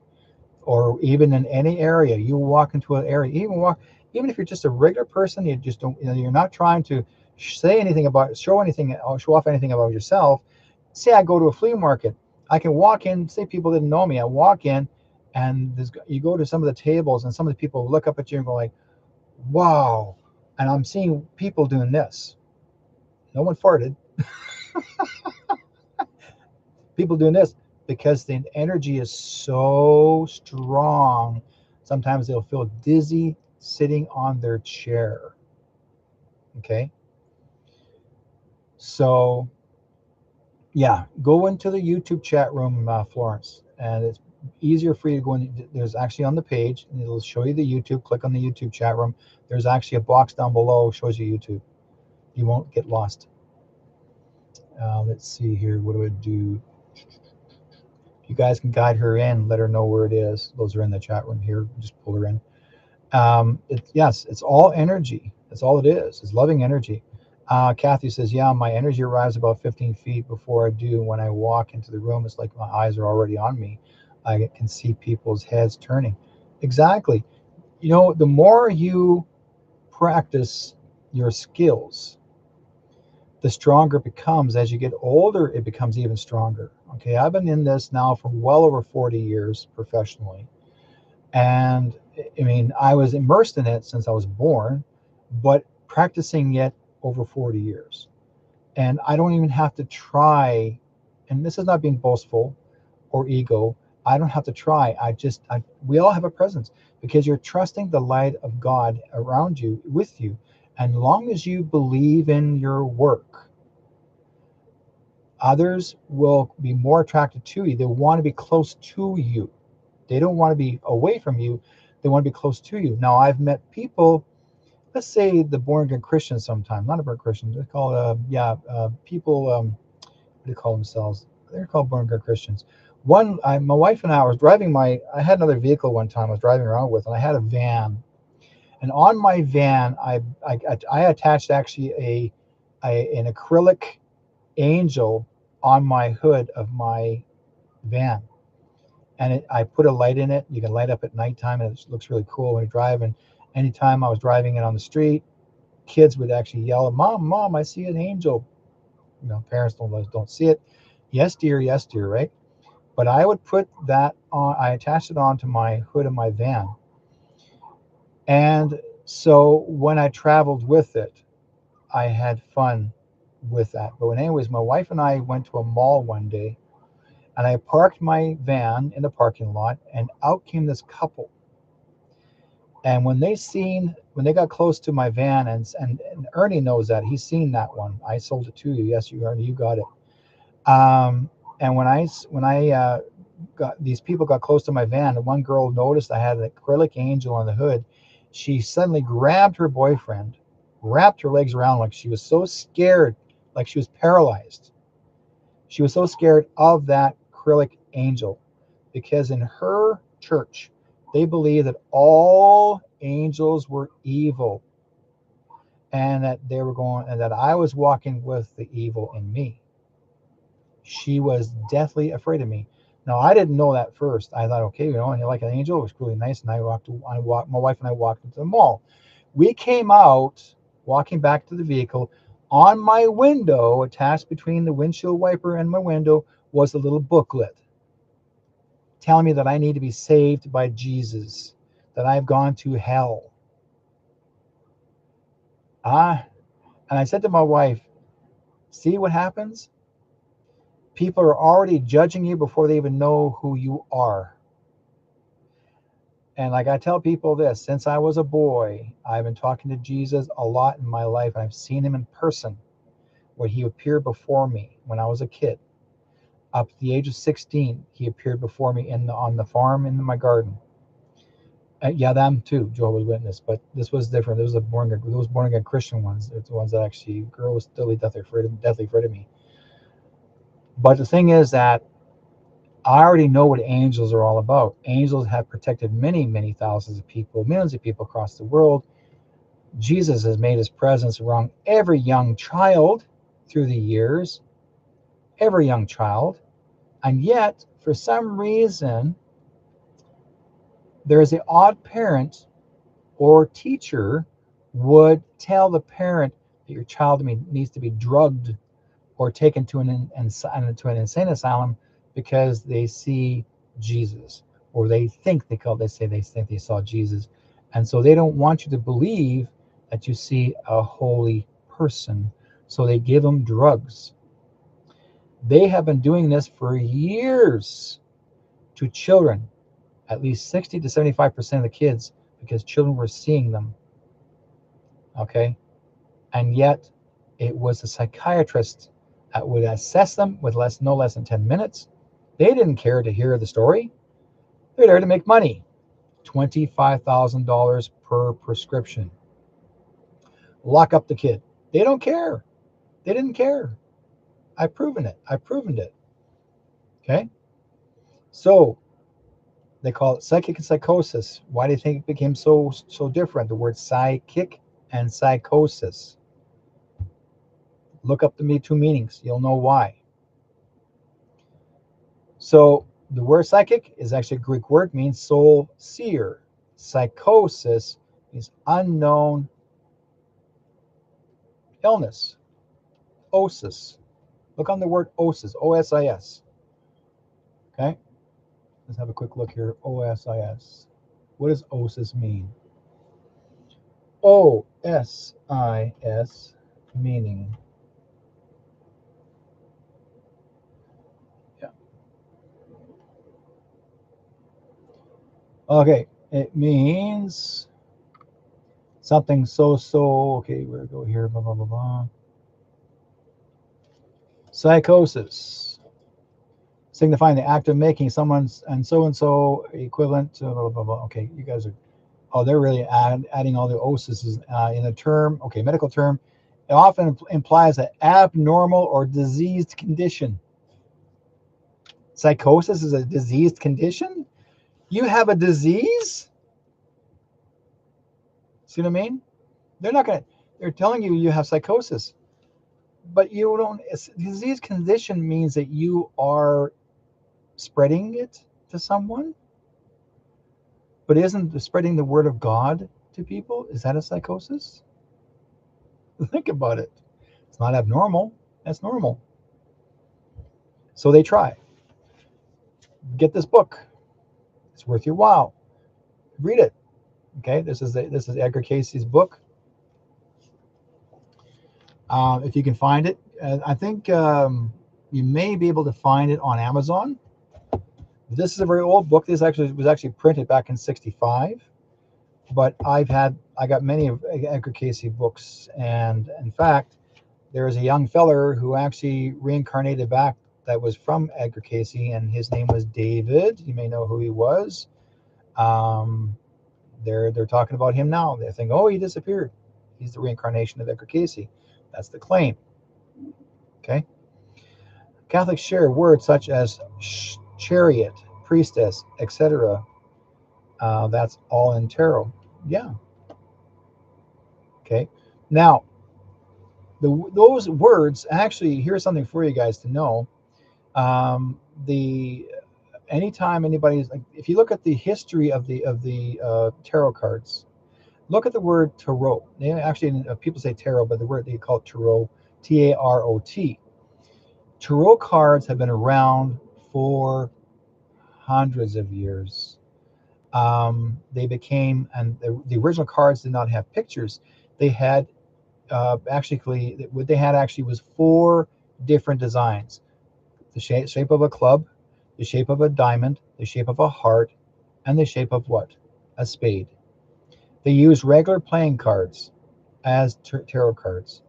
Or even in any area, you walk into an area, even if you're just a regular person, you just don't, you're not trying to show off anything about yourself. Say I go to a flea market, I can walk in, say people didn't know me, I walk in, and you go to some of the tables, and some of the people look up at you and go like, wow. And I'm seeing people doing this. No one farted. People doing this because the energy is so strong. Sometimes they'll feel dizzy sitting on their chair. Okay. So Yeah, go into the YouTube chat room, Florence, and it's easier for you to go in. There's actually on the page, and it'll show you the YouTube. Click on the YouTube chat room. There's actually a box down below shows you YouTube. You won't get lost. Let's see here. What do I do? You guys can guide her in, let her know where it is. Those are in the chat room here. Just pull her in. Yes, it's all energy. That's all it is. It's loving energy. Kathy says, yeah, my energy arrives about 15 feet before I do. When I walk into the room, it's like my eyes are already on me. I can see people's heads turning. Exactly. You know, the more you practice your skills, the stronger it becomes. As you get older, it becomes even stronger. Okay, I've been in this now for well over 40 years professionally. And I mean, I was immersed in it since I was born, but practicing it over 40 years. And I don't even have to try, and this is not being boastful or ego. I don't have to try. We all have a presence because you're trusting the light of God around you, with you. And as long as you believe in your work, others will be more attracted to you. They want to be close to you. They don't want to be away from you. They want to be close to you. Now, I've met people, let's say the born again Christians sometimes, not a born Christian, they call people, what do they call themselves? They're called born again Christians. My wife and I was driving I had another vehicle one time I was driving around with, and I had a van. And on my van, I attached actually an acrylic angel on my hood of my van. And I put a light in it. You can light up at nighttime, and it looks really cool when you drive. And anytime I was driving it on the street, kids would actually yell, "Mom, Mom, I see an angel." You know, parents don't see it. Yes, dear, right? But I would put that on. I attached it onto my hood of my van, and so when I traveled with it, I had fun with that. But anyways, my wife and I went to a mall one day, and I parked my van in the parking lot, and out came this couple. And when they got close to my van, and Ernie knows that, he's seen that one. I sold it to you. Yes, you Ernie, you got it. And when I got these people got close to my van, and one girl noticed I had an acrylic angel on the hood. She suddenly grabbed her boyfriend, wrapped her legs around like she was so scared, like she was paralyzed. She was so scared of that acrylic angel because in her church, they believe that all angels were evil and that and that I was walking with the evil in me. She was deathly afraid of me. Now, I didn't know that first. I thought, okay, and you like an angel? It was really nice. And my wife and I walked into the mall. We came out walking back to the vehicle. On my window, attached between the windshield wiper and my window, was a little booklet telling me that I need to be saved by Jesus, that I've gone to hell. Ah, and I said to my wife, see what happens? People are already judging you before they even know who you are. And like I tell people this, since I was a boy, I've been talking to Jesus a lot in my life. I've seen him in person, where he appeared before me when I was a kid. Up to the age of 16, he appeared before me on the farm in my garden. Yeah, them too, Jehovah's Witness, but this was different. Those born again Christian ones. It's the ones that actually girl was still deathly afraid of me. But the thing is that I already know what angels are all about. Angels have protected many, many thousands of people, millions of people across the world. Jesus has made his presence around every young child through the years, every young child. And yet, for some reason, there is an odd parent or teacher would tell the parent that your child needs to be drugged or taken to an insane asylum because they see Jesus, or they think they think they saw Jesus, and so they don't want you to believe that you see a holy person, so they give them drugs. They have been doing this for years to children, at least 60 to 75% of the kids, because children were seeing them. Okay, and yet it was a psychiatrist would assess them with no less than 10 minutes. They didn't care to hear the story. They're there to make money. $25,000 per prescription. Lock up the kid. They don't care. They didn't care. I've proven it. I've proven it. Okay? So they call it psychic and psychosis. Why do you think it became so different? The word psychic and psychosis. Look up the two meanings. You'll know why. So the word psychic is actually a Greek word, means soul seer. Psychosis is unknown illness. Osis. Look on the word osis. O-S-I-S. Okay? Let's have a quick look here. O-S-I-S. What does osis mean? O-S-I-S, meaning. Yeah. Okay. It means something so. Okay, where to go here? Blah, blah, blah, blah. Psychosis. Signifying the act of making someone's and so equivalent to blah, blah, blah. Okay, you guys are. Oh, they're really adding all the osis in a term. Okay, medical term. It often implies an abnormal or diseased condition. Psychosis is a diseased condition? You have a disease? See what I mean? They're telling you have psychosis, but you don't. Disease condition means that you are spreading it to someone. But isn't spreading the word of God to people, is that a psychosis? Think about it. It's not abnormal. That's normal. So they try. Get this book. It's worth your while. Read it. Okay, this is Edgar Casey's book. If you can find it, I think you may be able to find it on Amazon. This is a very old book. This was actually printed back in '65, but I got many of Edgar Casey books, and in fact, there is a young feller who actually reincarnated back that was from Edgar Casey, and his name was David. You may know who he was. They're talking about him now. They think, oh, he disappeared. He's the reincarnation of Edgar Casey. That's the claim. Okay. Catholics share words such as chariot, priestess, etc. That's all in tarot. Yeah. Okay. Now, those words actually. Here's something for you guys to know. Anytime anybody's like, if you look at the history of the tarot cards, look at the word tarot. They actually, people say tarot, but the word they call it tarot, T-A-R-O-T. Tarot cards have been around for hundreds of years. They became, and the original cards did not have pictures. They had actually, what they had actually was 4 different designs: the shape of a club, the shape of a diamond, the shape of a heart, and the shape of what? A spade. They used regular playing cards as tarot cards.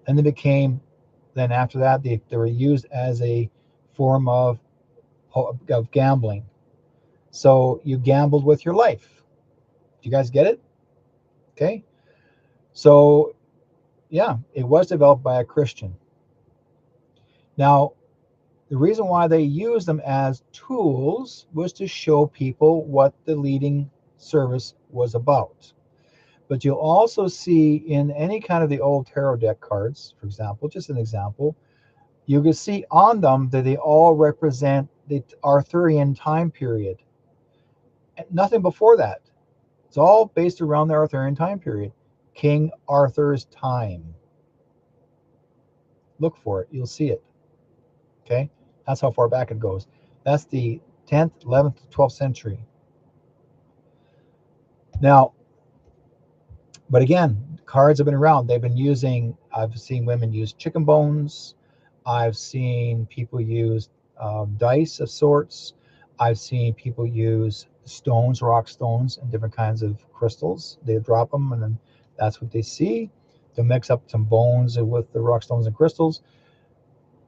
And then after that, they were used as a form of gambling. So you gambled with your life. Do you guys get it? Okay. So, yeah, it was developed by a Christian. Now, the reason why they used them as tools was to show people what the leading service was about. But you'll also see in any kind of the old tarot deck cards, for example, just an example, you can see on them that they all represent the Arthurian time period. Nothing before that. It's all based around the Arthurian time period. King Arthur's time. Look for it. You'll see it. Okay? That's how far back it goes. That's the 10th, 11th, 12th century. Now, but again, cards have been around. They've been using, I've seen women use chicken bones. I've seen people use dice of sorts. I've seen people use stones, rock stones, and different kinds of crystals. They drop them, and then that's what they see. They'll mix up some bones with the rock stones and crystals.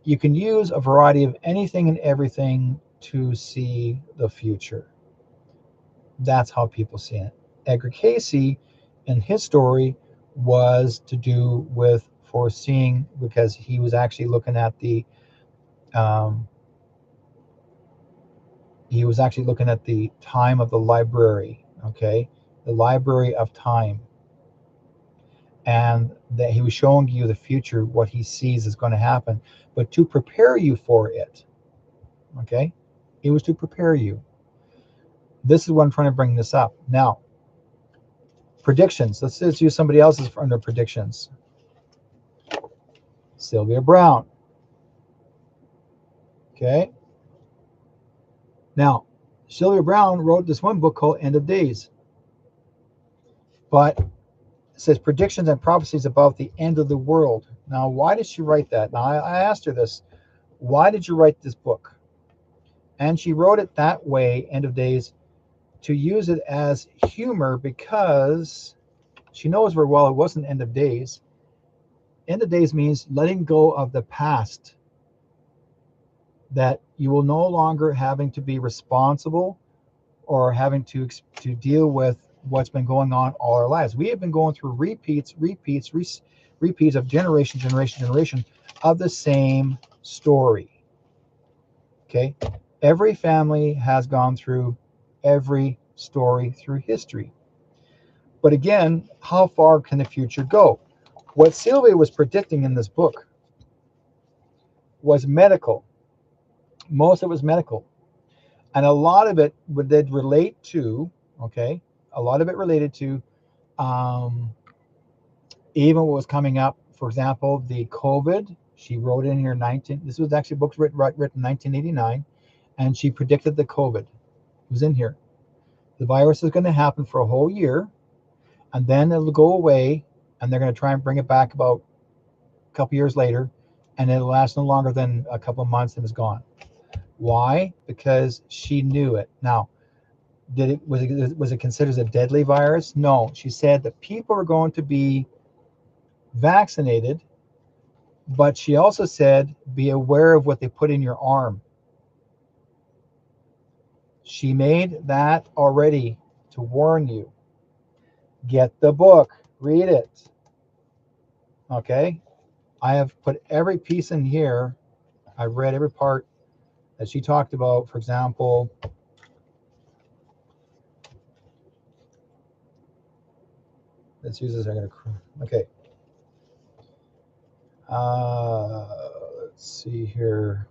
You can use a variety of anything and everything to see the future. That's how people see it. Edgar Casey, in his story, was to do with foreseeing, because he was actually looking at um, the time of the library. Okay, the library of time, and that he was showing you the future, what he sees is going to happen, but to prepare you for it. Okay, it was to prepare you. This is what I'm trying to bring this up now. Predictions. Let's just use somebody else's under predictions. Sylvia Brown. Okay. Now, Sylvia Brown wrote this one book called End of Days, but it says predictions and prophecies about the end of the world. Now, why did she write that? Now, I asked her this. Why did you write this book? And she wrote it that way, End of Days, to use it as humor, because she knows very well it wasn't End of Days. End of Days means letting go of the past, that you will no longer having to be responsible or having to deal with what's been going on all our lives. We have been going through repeats of generation of the same story. Okay, every family has gone through every story through history. But again, how far can the future go? What Sylvia was predicting in this book was medical. Most of it was medical. And a lot of it did relate to, okay, a lot of it related to um, even what was coming up. For example, the COVID, she wrote in here this was actually books written in 1989, and she predicted the COVID. It was in here. The virus is going to happen for a whole year, and then it'll go away, and they're going to try and bring it back about a couple years later, and it'll last no longer than a couple of months and it's gone. Why? Because she knew it. Now, was it considered a deadly virus? No. She said that people are going to be vaccinated, but she also said be aware of what they put in your arm. She made that already to warn you. Get the book, read it. Okay? I have put every piece in here. I've read every part that she talked about. For example, let's use this. Okay. Let's see here.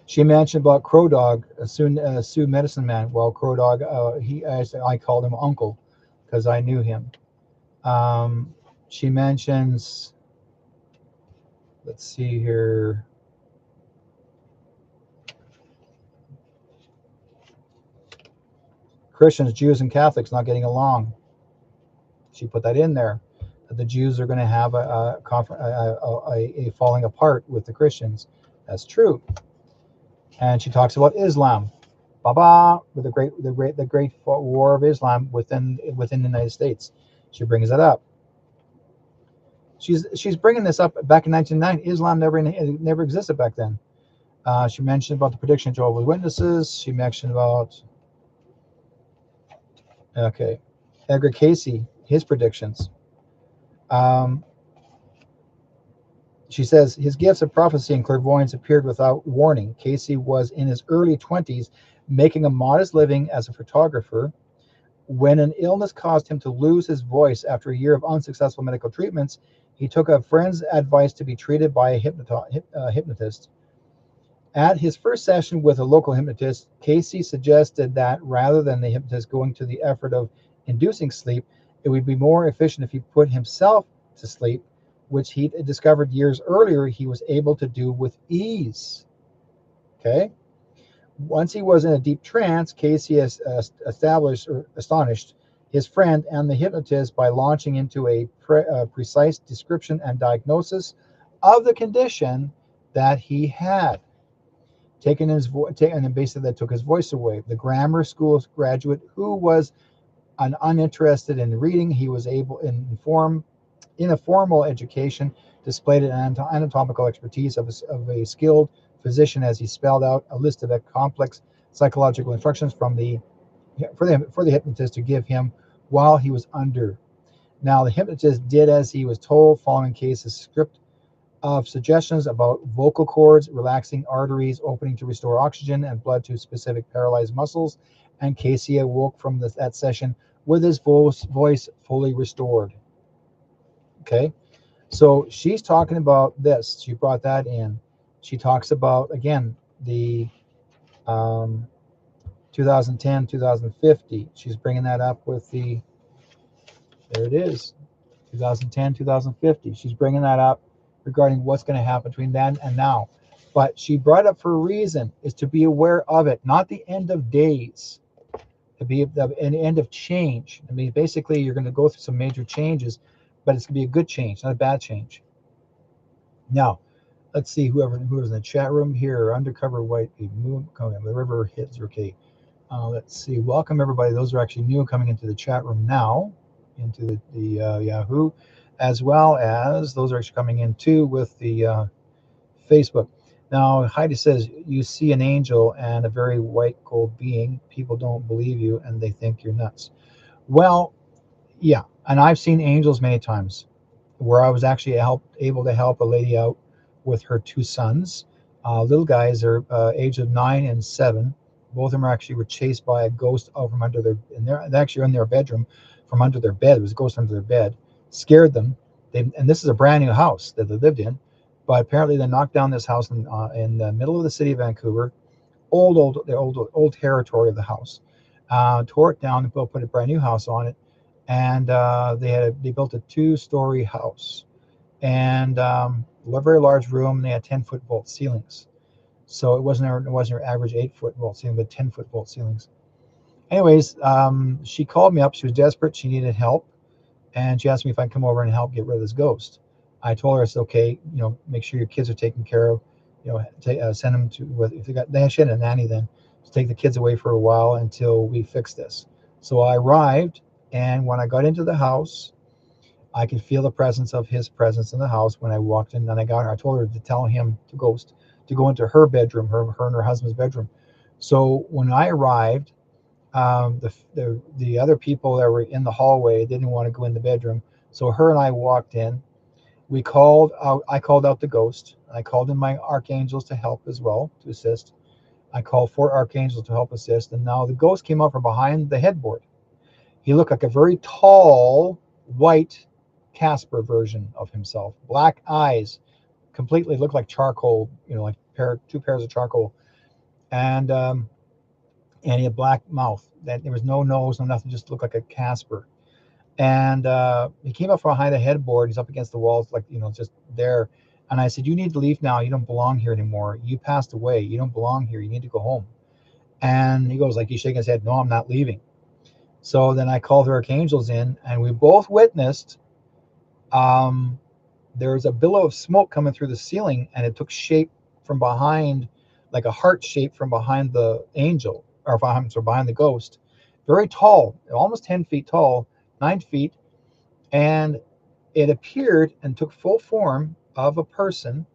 She mentioned about Crow Dog, Sue Medicine Man. Well, Crow Dog, I called him Uncle because I knew him. She mentions, let's see here. Christians, Jews, and Catholics not getting along. She put that in there. That the Jews are going to have a falling apart with the Christians. That's true. And she talks about Islam, with the great war of Islam within the United States. She brings that up. She's bringing this up back in 1909. Islam never existed back then. She mentioned about the prediction of Jehovah's Witnesses. She mentioned about Edgar Casey, his predictions. She says his gifts of prophecy and clairvoyance appeared without warning. Casey was in his early 20s, making a modest living as a photographer, when an illness caused him to lose his voice. After a year of unsuccessful medical treatments, he took a friend's advice to be treated by a hypnotist. At his first session with a local hypnotist, Casey suggested that rather than the hypnotist going to the effort of inducing sleep, it would be more efficient if he put himself to sleep, which he discovered years earlier he was able to do with ease. Okay. Once he was in a deep trance, Casey has astonished his friend and the hypnotist by launching into a precise description and diagnosis of the condition that he had. And basically that took his voice away. The grammar school graduate who was uninterested in reading, he was able in a formal education, displayed an anatomical expertise of a skilled physician as he spelled out a list of complex psychological instructions for the hypnotist to give him while he was under. Now, the hypnotist did as he was told, following Case's script of suggestions about vocal cords, relaxing arteries, opening to restore oxygen and blood to specific paralyzed muscles. And Casey awoke from that session with his voice fully restored. Okay, so she's talking about this. She brought that in. She talks about, again, the um, 2010, 2050. She's bringing that up with there it is, 2010, 2050. She's bringing that up regarding what's going to happen between then and now. But she brought it up for a reason, is to be aware of it, not the end of days, to be an end of change. I mean, basically, you're going to go through some major changes, but it's going to be a good change, not a bad change. Now, let's see who's in the chat room here. Undercover white moon coming. The river hits. Okay. Let's see. Welcome everybody. Those are actually new coming into the chat room now, into the Yahoo, as well as those are actually coming in too with the Facebook. Now, Heidi says, you see an angel and a very white gold being. People don't believe you and they think you're nuts. Well, yeah. And I've seen angels many times where I was actually able to help a lady out with her two sons. Little guys are age of 9 and 7. Both of them were chased by a ghost out from under they're actually in their bedroom, from under their bed. It was a ghost under their bed, scared them. And this is a brand new house that they lived in, but apparently they knocked down this house in the middle of the city of Vancouver, old territory of the house, tore it down and put a brand new house on it, and they built a 2-story house, and a very large room. And they had 10-foot vault ceilings, so it wasn't your average 8-foot vault ceiling, but 10-foot vault ceilings. Anyways, she called me up. She was desperate. She needed help, and she asked me if I could come over and help get rid of this ghost. I told her, I said, okay, make sure your kids are taken care of. Send them to, if she had a nanny then, to take the kids away for a while until we fix this. So I arrived, and when I got into the house, I could feel the presence of his presence in the house when I walked in. And I told her to tell him, the ghost, to go into her bedroom, her and her husband's bedroom. So when I arrived, the other people that were in the hallway didn't want to go in the bedroom. So her and I walked in. I called out the ghost. I called in my archangels to help as well, to assist. I called 4 archangels to help assist. And now the ghost came up from behind the headboard. He looked like a very tall, white Casper version of himself. Black eyes, completely looked like charcoal, like 2 pairs of charcoal. And he had black mouth. There was no nose, no nothing, just looked like a Casper. And he came up from behind the headboard. He's up against the walls, like, just there. And I said, you need to leave now. You don't belong here anymore. You passed away. You don't belong here. You need to go home. And he goes, like, he's shaking his head, no, I'm not leaving. So then I called the archangels in, and we both witnessed there was a billow of smoke coming through the ceiling, and it took shape from behind, like a heart shape from behind the angel, or behind the ghost. Very tall, almost 10 feet tall, 9 feet. And it appeared and took full form of a person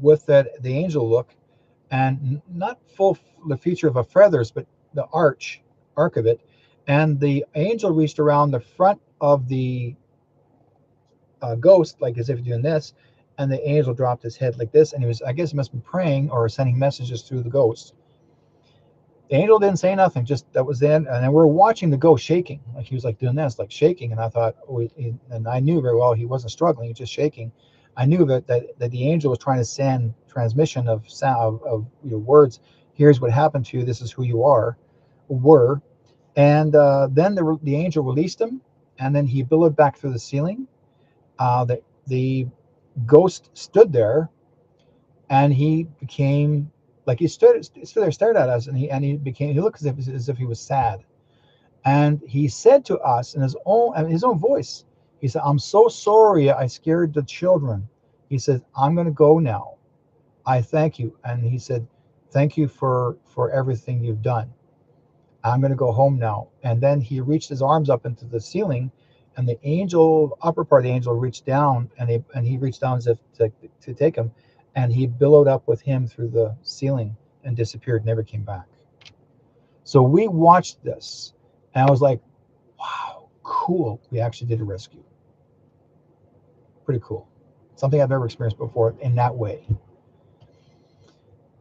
with the angel look, and not the feature of a feathers, but the arc of it. And the angel reached around the front of the ghost, like as if doing this, and the angel dropped his head like this, and I guess he must be praying or sending messages through the ghost. The angel didn't say nothing, just that was then. And then we're watching the ghost shaking, like he was like doing this, like shaking. And I thought, and I knew very well he wasn't struggling, he was just shaking. I knew that the angel was trying to send transmission of sound, of words. Here's what happened to you. This is who you were. And then the angel released him, and then he billowed back through the ceiling. The ghost stood there, and he became like he stood there, stared at us, and he looked as if he was sad. And he said to us in his own voice, he said, I'm so sorry I scared the children. He said, I'm going to go now. I thank you. And he said, thank you for everything you've done. I'm going to go home now. And then he reached his arms up into the ceiling, and the angel, upper part of the angel, reached down, and he reached down as if to take him, and he billowed up with him through the ceiling and disappeared, never came back. So we watched this, and I was like, wow, cool. We actually did a rescue. Pretty cool. Something I've never experienced before in that way.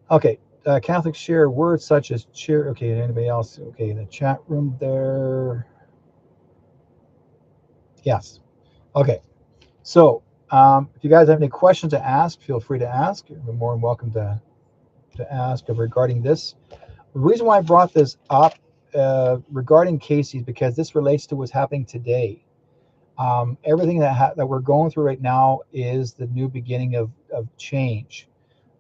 Okay, Catholics share words such as cheer. Okay, anybody else? Okay, in the chat room there. Yes. Okay, so if you guys have any questions to ask, feel free to ask. You're more than welcome to ask regarding this. The reason why I brought this up regarding Casey is because this relates to what's happening today. Everything that we're going through right now is the new beginning of change.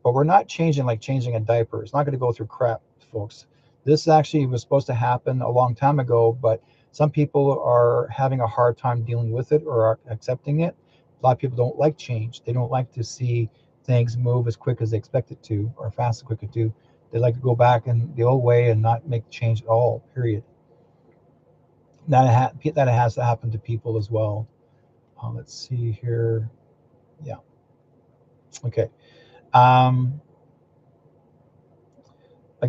But we're not changing like changing a diaper. It's not going to go through crap, folks. This actually was supposed to happen a long time ago, but some people are having a hard time dealing with it or are accepting it. A lot of people don't like change. They don't like to see things move as quick as they expect it to or fast as quick as it to. They like to go back in the old way and not make change at all, period. That has to happen to people as well. Let's see here. Yeah. Okay.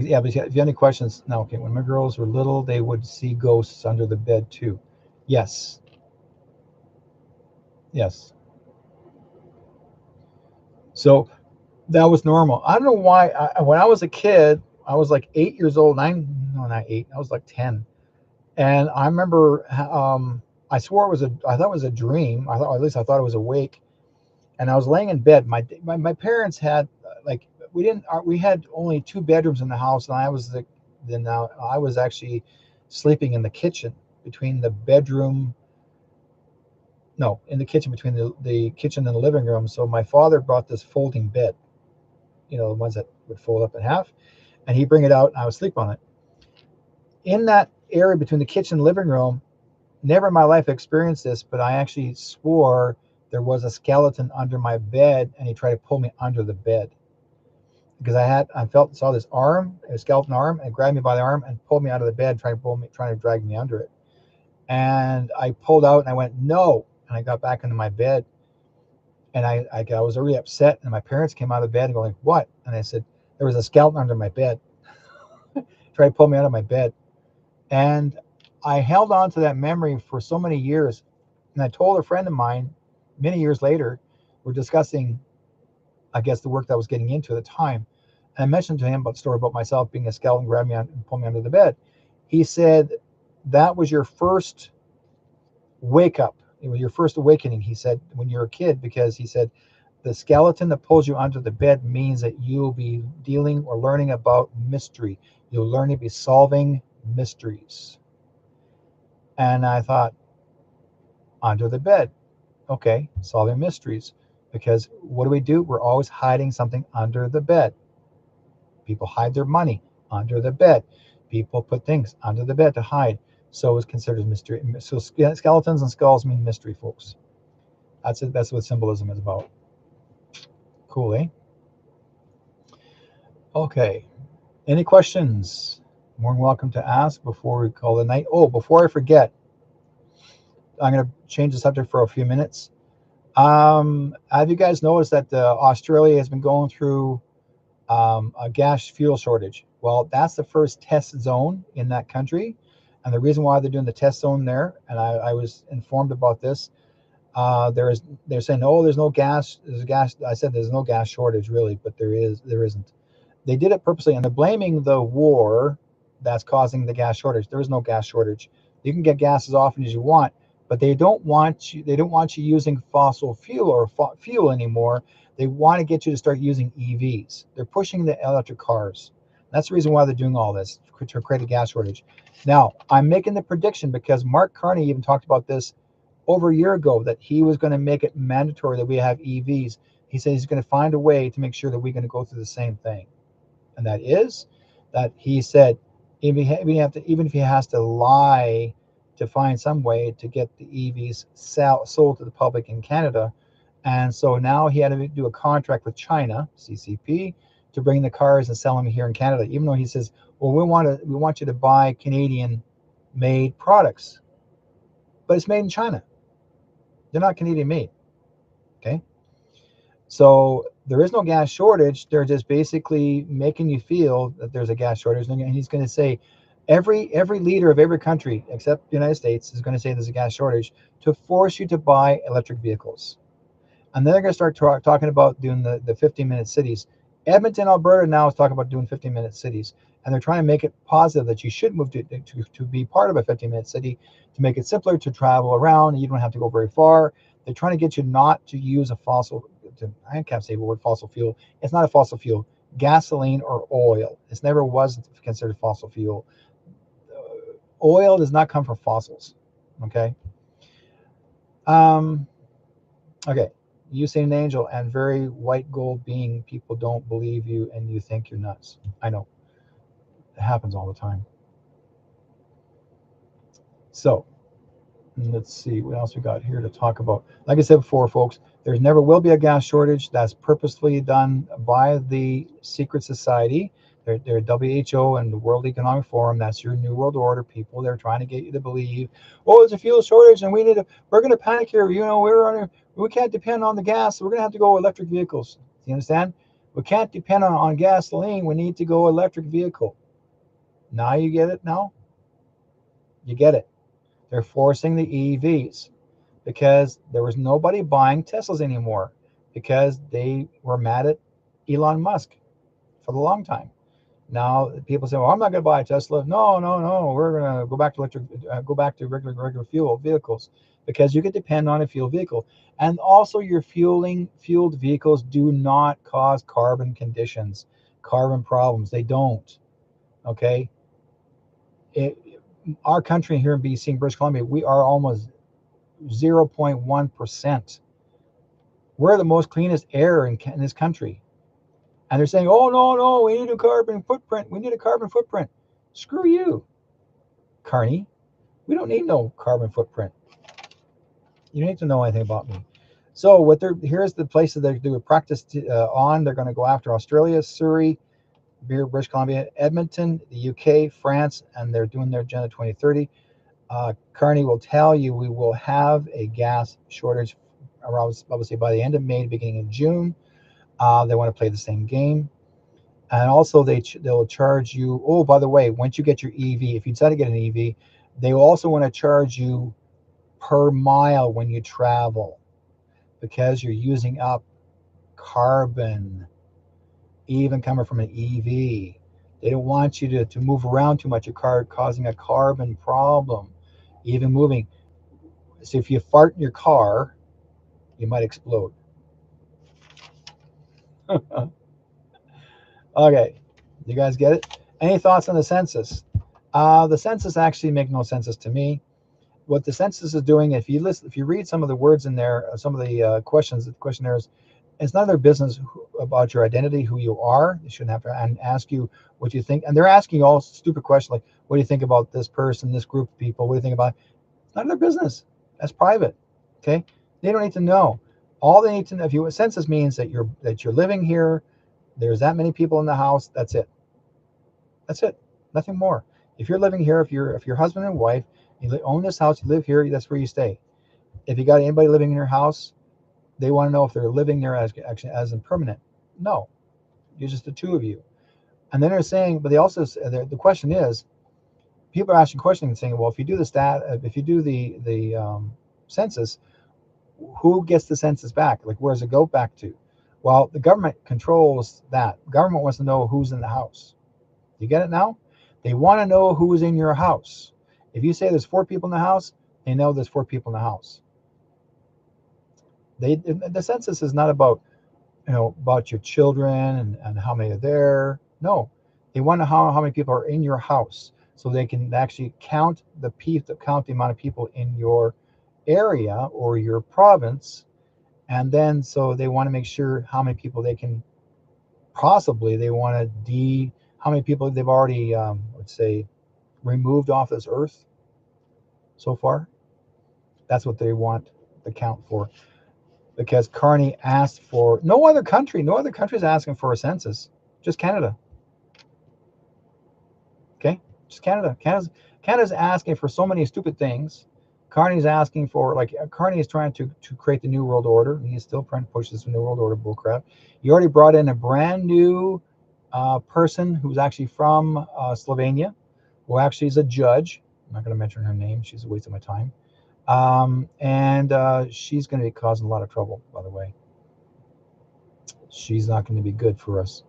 Yeah, but if you have any questions, no. Okay, when my girls were little, they would see ghosts under the bed too. Yes, yes. So that was normal. I don't know why. When I was a kid, I was like 8 years old. No, not eight. I was like 10, and I remember. I swore it was I thought it was a dream. I thought, at least I thought it was awake, and I was laying in bed. My parents had like we had only two bedrooms in the house, and I was actually sleeping in the kitchen between the bedroom. No, in the kitchen between the kitchen and the living room. So my father brought this folding bed, the ones that would fold up in half, and he'd bring it out, and I would sleep on it. In that area between the kitchen and living room, never in my life experienced this, but I actually swore there was a skeleton under my bed, and he tried to pull me under the bed because saw this arm, a skeleton arm, and grabbed me by the arm and pulled me out of the bed, trying to drag me under it. And I pulled out and I went, no. And I got back into my bed, and I was really upset. And my parents came out of bed and going, what? And I said, there was a skeleton under my bed. Tried to pull me out of my bed. And I held on to that memory for so many years. And I told a friend of mine many years later, we're discussing, I guess, the work that I was getting into at the time. And I mentioned to him about the story about myself being a skeleton, grabbed me and pulled me under the bed. He said, that was your first wake up. It was your first awakening, he said, when you're a kid, because he said the skeleton that pulls you under the bed means that you'll be dealing or learning about mystery. You'll learn to be solving mysteries. And I thought, under the bed. Okay, solving mysteries. Because what do? We're always hiding something under the bed. People hide their money under the bed. People put things under the bed to hide. So it's considered mystery. So skeletons and skulls mean mystery, folks. That's it. That's what symbolism is about. Cool, eh? Okay. Any questions? More than welcome to ask before we call the night. Oh, before I forget, I'm going to change the subject for a few minutes. Have you guys noticed that Australia has been going through a gas fuel shortage? Well, that's the first test zone in that country. And the reason why they're doing the test zone there, and I was informed about this, they're saying, oh, there's no gas. There's gas. I said there's no gas shortage really, but there isn't. They did it purposely, and they're blaming the war that's causing the gas shortage. There is no gas shortage. You can get gas as often as you want, but they don't want you using fossil fuel or fuel anymore. They want to get you to start using EVs. They're pushing the electric cars. That's the reason why they're doing all this, to create a gas shortage. Now, I'm making the prediction because Mark Carney even talked about this over a year ago, that he was going to make it mandatory that we have EVs. He said he's going to find a way to make sure that we're going to go through the same thing. And that is that he said, even if he has to lie to find some way to get the EVs sold to the public in Canada. And so now he had to do a contract with China, CCP, to bring the cars and sell them here in Canada, even though he says Well, we want you to buy Canadian made products, but it's made in China. They're not Canadian made. Okay. So there is no gas shortage. They're just basically making you feel that there's a gas shortage. And he's going to say every leader of every country except the United States is going to say there's a gas shortage to force you to buy electric vehicles. And then they're going to start talking about doing the 15-minute cities. Edmonton, Alberta now is talking about doing 15-minute cities. And they're trying to make it positive that you should move to be part of a 15-minute city to make it simpler to travel around. And you don't have to go very far. They're trying to get you not to use a I can't say the word fossil fuel. It's not a fossil fuel. Gasoline or oil. It never was considered fossil fuel. Oil does not come from fossils. Okay. Okay. You say an angel and very white gold being. People don't believe you and you think you're nuts. I know. It happens all the time. So let's see what else we got here to talk about. Like I said before, folks, there's never will be a gas shortage. That's purposefully done by the secret society. They're WHO and the World Economic Forum. That's your New World Order people. They're trying to get you to believe, oh, it's a fuel shortage and we're going to panic here. You know, we can't depend on the gas. So we're going to have to go electric vehicles. You understand? We can't depend on gasoline. We need to go electric vehicle. Now you get it now? You get it. They're forcing the EVs because there was nobody buying Teslas anymore because they were mad at Elon Musk for the long time. Now people say, "Well, I'm not going to buy a Tesla." No, no, no. We're going to go back to go back to regular fuel vehicles because you can depend on a fuel vehicle, and also your fueled vehicles do not cause carbon conditions, carbon problems. They don't. Okay. Our country here in BC, in British Columbia, we are almost 0.1%. We're the most cleanest air in this country. And they're saying, oh, no, no, we need a carbon footprint. We need a carbon footprint. Screw you, Carney. We don't need no carbon footprint. You don't need to know anything about me. So here's the places that they would practice on. They're going to go after Australia, Surrey, British Columbia, Edmonton, the UK, France, and they're doing their Agenda 2030. Carney will tell you we will have a gas shortage around, obviously, by the end of May, beginning of June. They want to play the same game. And also they'll charge you, oh, by the way, once you get your EV, if you decide to get an EV, they will also want to charge you per mile when you travel because you're using up carbon, even coming from an EV. They don't want you to move around too much, your car causing a carbon problem, even moving. So if you fart in your car, you might explode. Okay, you guys get it? Any thoughts on the census? The census actually make no sense to me. What the census is doing, if you read some of the words in there, some of the questionnaires, it's none of their business about your identity, who you are. They shouldn't have to ask you what you think. And they're asking you all stupid questions like, what do you think about this person, this group of people? What do you think about? It's none of their business. That's private. Okay, they don't need to know. All they need to know, if you census means that you're living here, there's that many people in the house. That's it. That's it. Nothing more. If you're living here, if you're husband and wife, you own this house, you live here, that's where you stay. If you got anybody living in your house, they want to know if they're living there as in permanent. No, you're just the two of you. And then they're saying, but they also the question is, people are asking questions and saying, well, if you do the census, who gets the census back? Like, where does it go back to? Well, the government controls that. The government wants to know who's in the house. You get it now? They want to know who's in your house. If you say there's 4 people in the house, they know there's 4 people in the house. The census is not about about your children and how many are there. No, they want to know how many people are in your house, so they can actually count the amount of people in your area or your province, and then so they want to make sure how many people they can they want to how many people they've already let's say removed off this earth so far. That's what they want the count for. Because Carney asked for no other country is asking for a census, just Canada. Just Canada. Canada's asking for so many stupid things. Carney's asking for, like, Carney is trying to create the New World Order. He's still trying to push this New World Order bullcrap. He already brought in a brand new person who's actually from Slovenia, who actually is a judge. I'm not going to mention her name. She's a waste of my time. And she's going to be causing a lot of trouble, by the way. She's not going to be good for us.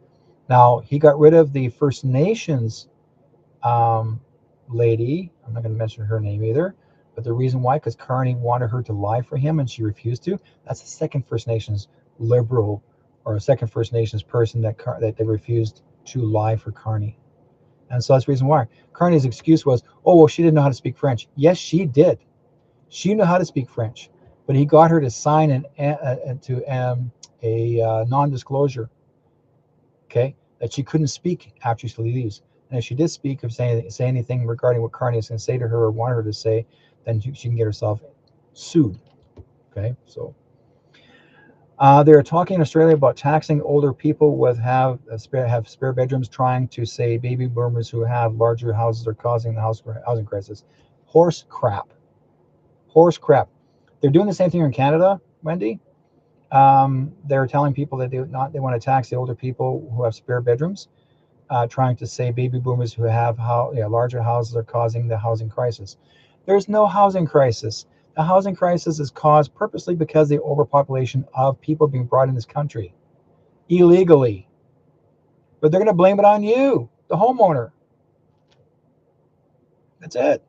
Now, he got rid of the First Nations lady. I'm not going to mention her name either. But the reason why, because Carney wanted her to lie for him and she refused to. That's the second First Nations liberal or a second First Nations person that they refused to lie for Carney. And so that's the reason why. Carney's excuse was, oh, well, she didn't know how to speak French. Yes, she did. She knew how to speak French. But he got her to sign a non-disclosure, okay, that she couldn't speak after she leaves. And if she did speak or say anything regarding what Carney is going to say to her or want her to say, then she can get herself sued. Okay, so they're talking in Australia about taxing older people with have spare bedrooms, trying to say baby boomers who have larger houses are causing the housing crisis. Horse crap. Horse crap. They're doing the same thing in Canada, Wendy. They're telling people that they want to tax the older people who have spare bedrooms, trying to say baby boomers who have larger houses are causing the housing crisis. There's no housing crisis. The housing crisis is caused purposely because of the overpopulation of people being brought in this country illegally. But they're going to blame it on you, the homeowner. That's it.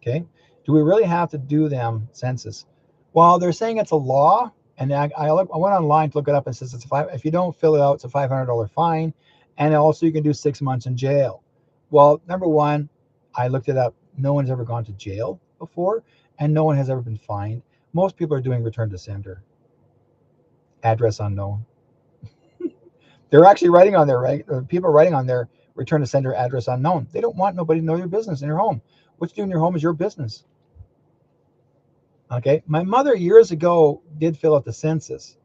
Okay. Do we really have to do them census? Well, they're saying it's a law, and I went online to look it up, and it says if you don't fill it out, it's a $500 fine, and also you can do 6 months in jail. Well, number one, I looked it up. No one's ever gone to jail before, and no one has ever been fined. Most people are doing return to sender. Address unknown. They're actually writing on there, right? People are writing on their return to sender, address unknown. They don't want nobody to know your business in your home. What you do in your home is your business. Okay, my mother years ago did fill out the census,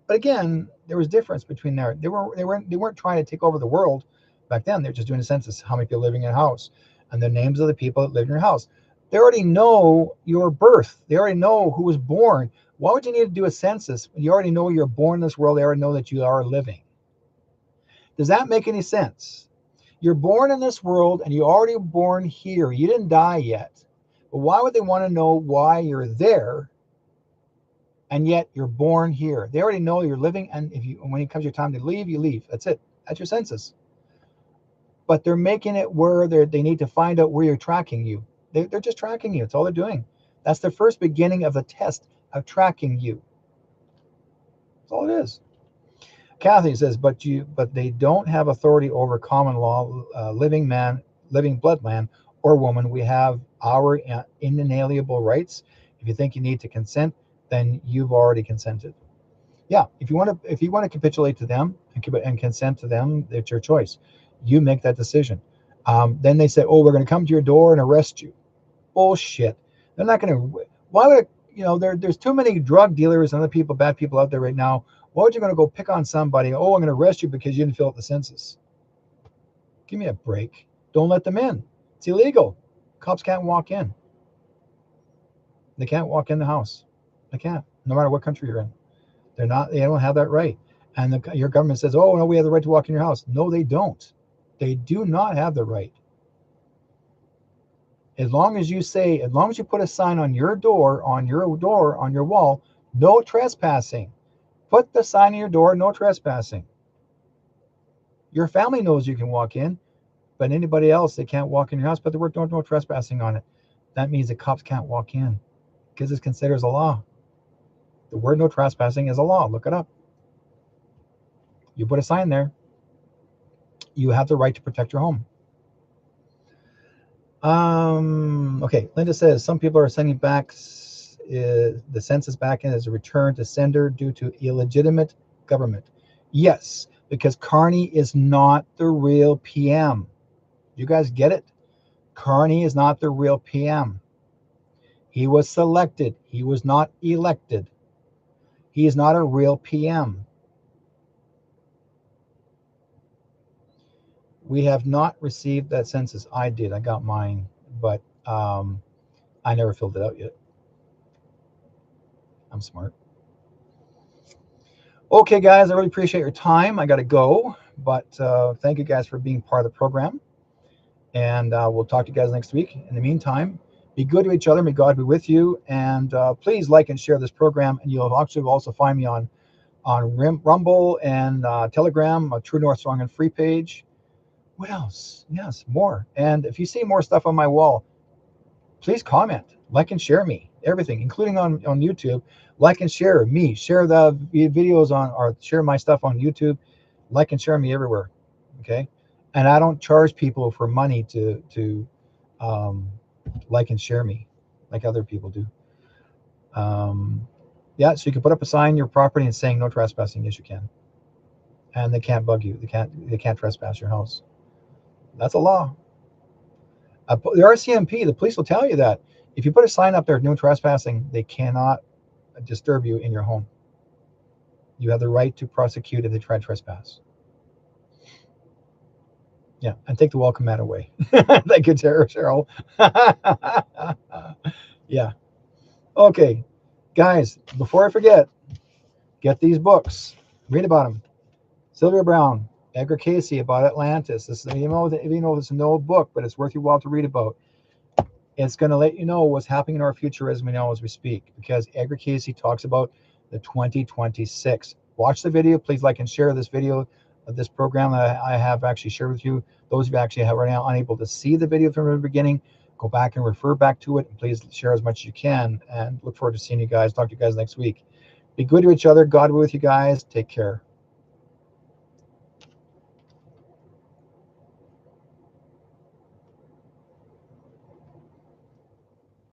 but again, there was difference between there. They weren't trying to take over the world back then. They're just doing a census, how many people living in a house, and the names of the people that live in your house. They already know your birth. They already know who was born. Why would you need to do a census when you already know you're born in this world? They already know that you are living. Does that make any sense? You're born in this world and you're already born here. You didn't die yet. But why would they want to know why you're there and yet you're born here? They already know you're living, and when it comes your time to leave, you leave. That's it. That's your census. But they're making it where they need to find out where you're tracking you. They're just tracking you. That's all they're doing. That's the first beginning of the test of tracking you. That's all it is. Kathy says, but they don't have authority over common law, living blood man or woman. We have our inalienable rights. If you think you need to consent, then you've already consented. Yeah, if you want to capitulate to them and consent to them, it's your choice. You make that decision. Then they say, oh, we're going to come to your door and arrest you. Bullshit. They're not going to. Why would there's too many drug dealers and other people, bad people out there right now. Why would you going to go pick on somebody? Oh, I'm going to arrest you because you didn't fill out the census. Give me a break. Don't let them in. It's illegal. Cops can't walk in. They can't walk in the house. They can't, no matter what country you're in. They don't have that right. And your government says, oh, no, we have the right to walk in your house. No, they don't. They do not have the right. As long as you put a sign on your wall, no trespassing. Put the sign on your door, no trespassing. Your family knows you can walk in, but anybody else, they can't walk in your house, but the word no trespassing on it. That means the cops can't walk in because it's considered as a law. The word no trespassing is a law. Look it up. You put a sign there. You have the right to protect your home. Okay, Linda says some people are sending back the census back in as a return to sender due to illegitimate government. Yes, because Carney is not the real PM. You guys get it? Carney is not the real PM. He was selected. He was not elected. He is not a real PM. We have not received that census. I did. I got mine, but I never filled it out yet. I'm smart. Okay, guys, I really appreciate your time. I got to go, but thank you guys for being part of the program. And we'll talk to you guys next week. In the meantime, be good to each other. May God be with you. And please like and share this program. And you'll actually also find me on Rumble and Telegram, True North Strong and Free page. What else? Yes, more. And if you see more stuff on my wall, please comment, like and share me, everything, including on YouTube. Like and share me, share the videos on, or share my stuff on YouTube. Like and share me everywhere. Okay. And I don't charge people for money to um, like and share me like other people do. Yeah, so you can put up a sign in your property and saying no trespassing. Yes, you can. And they can't bug you. They can't trespass your house. That's a law. The RCMP, the police will tell you that if you put a sign up there, no trespassing, they cannot disturb you in your home. You have the right to prosecute if they try to trespass. Yeah, and take the welcome mat away. Thank you, Cheryl. Yeah. Okay, guys, before I forget, get these books. Read about them. Sylvia Brown, Edgar Casey about Atlantis. This is, even though it's an old book, but it's worth your while to read about. It's going to let you know what's happening in our future as we know as we speak, because Edgar Casey talks about the 2026. Watch the video. Please like and share this video of this program that I have actually shared with you. Those of you actually have right now unable to see the video from the beginning, go back and refer back to it. And please share as much as you can. And look forward to seeing you guys. Talk to you guys next week. Be good to each other. God be with you guys. Take care.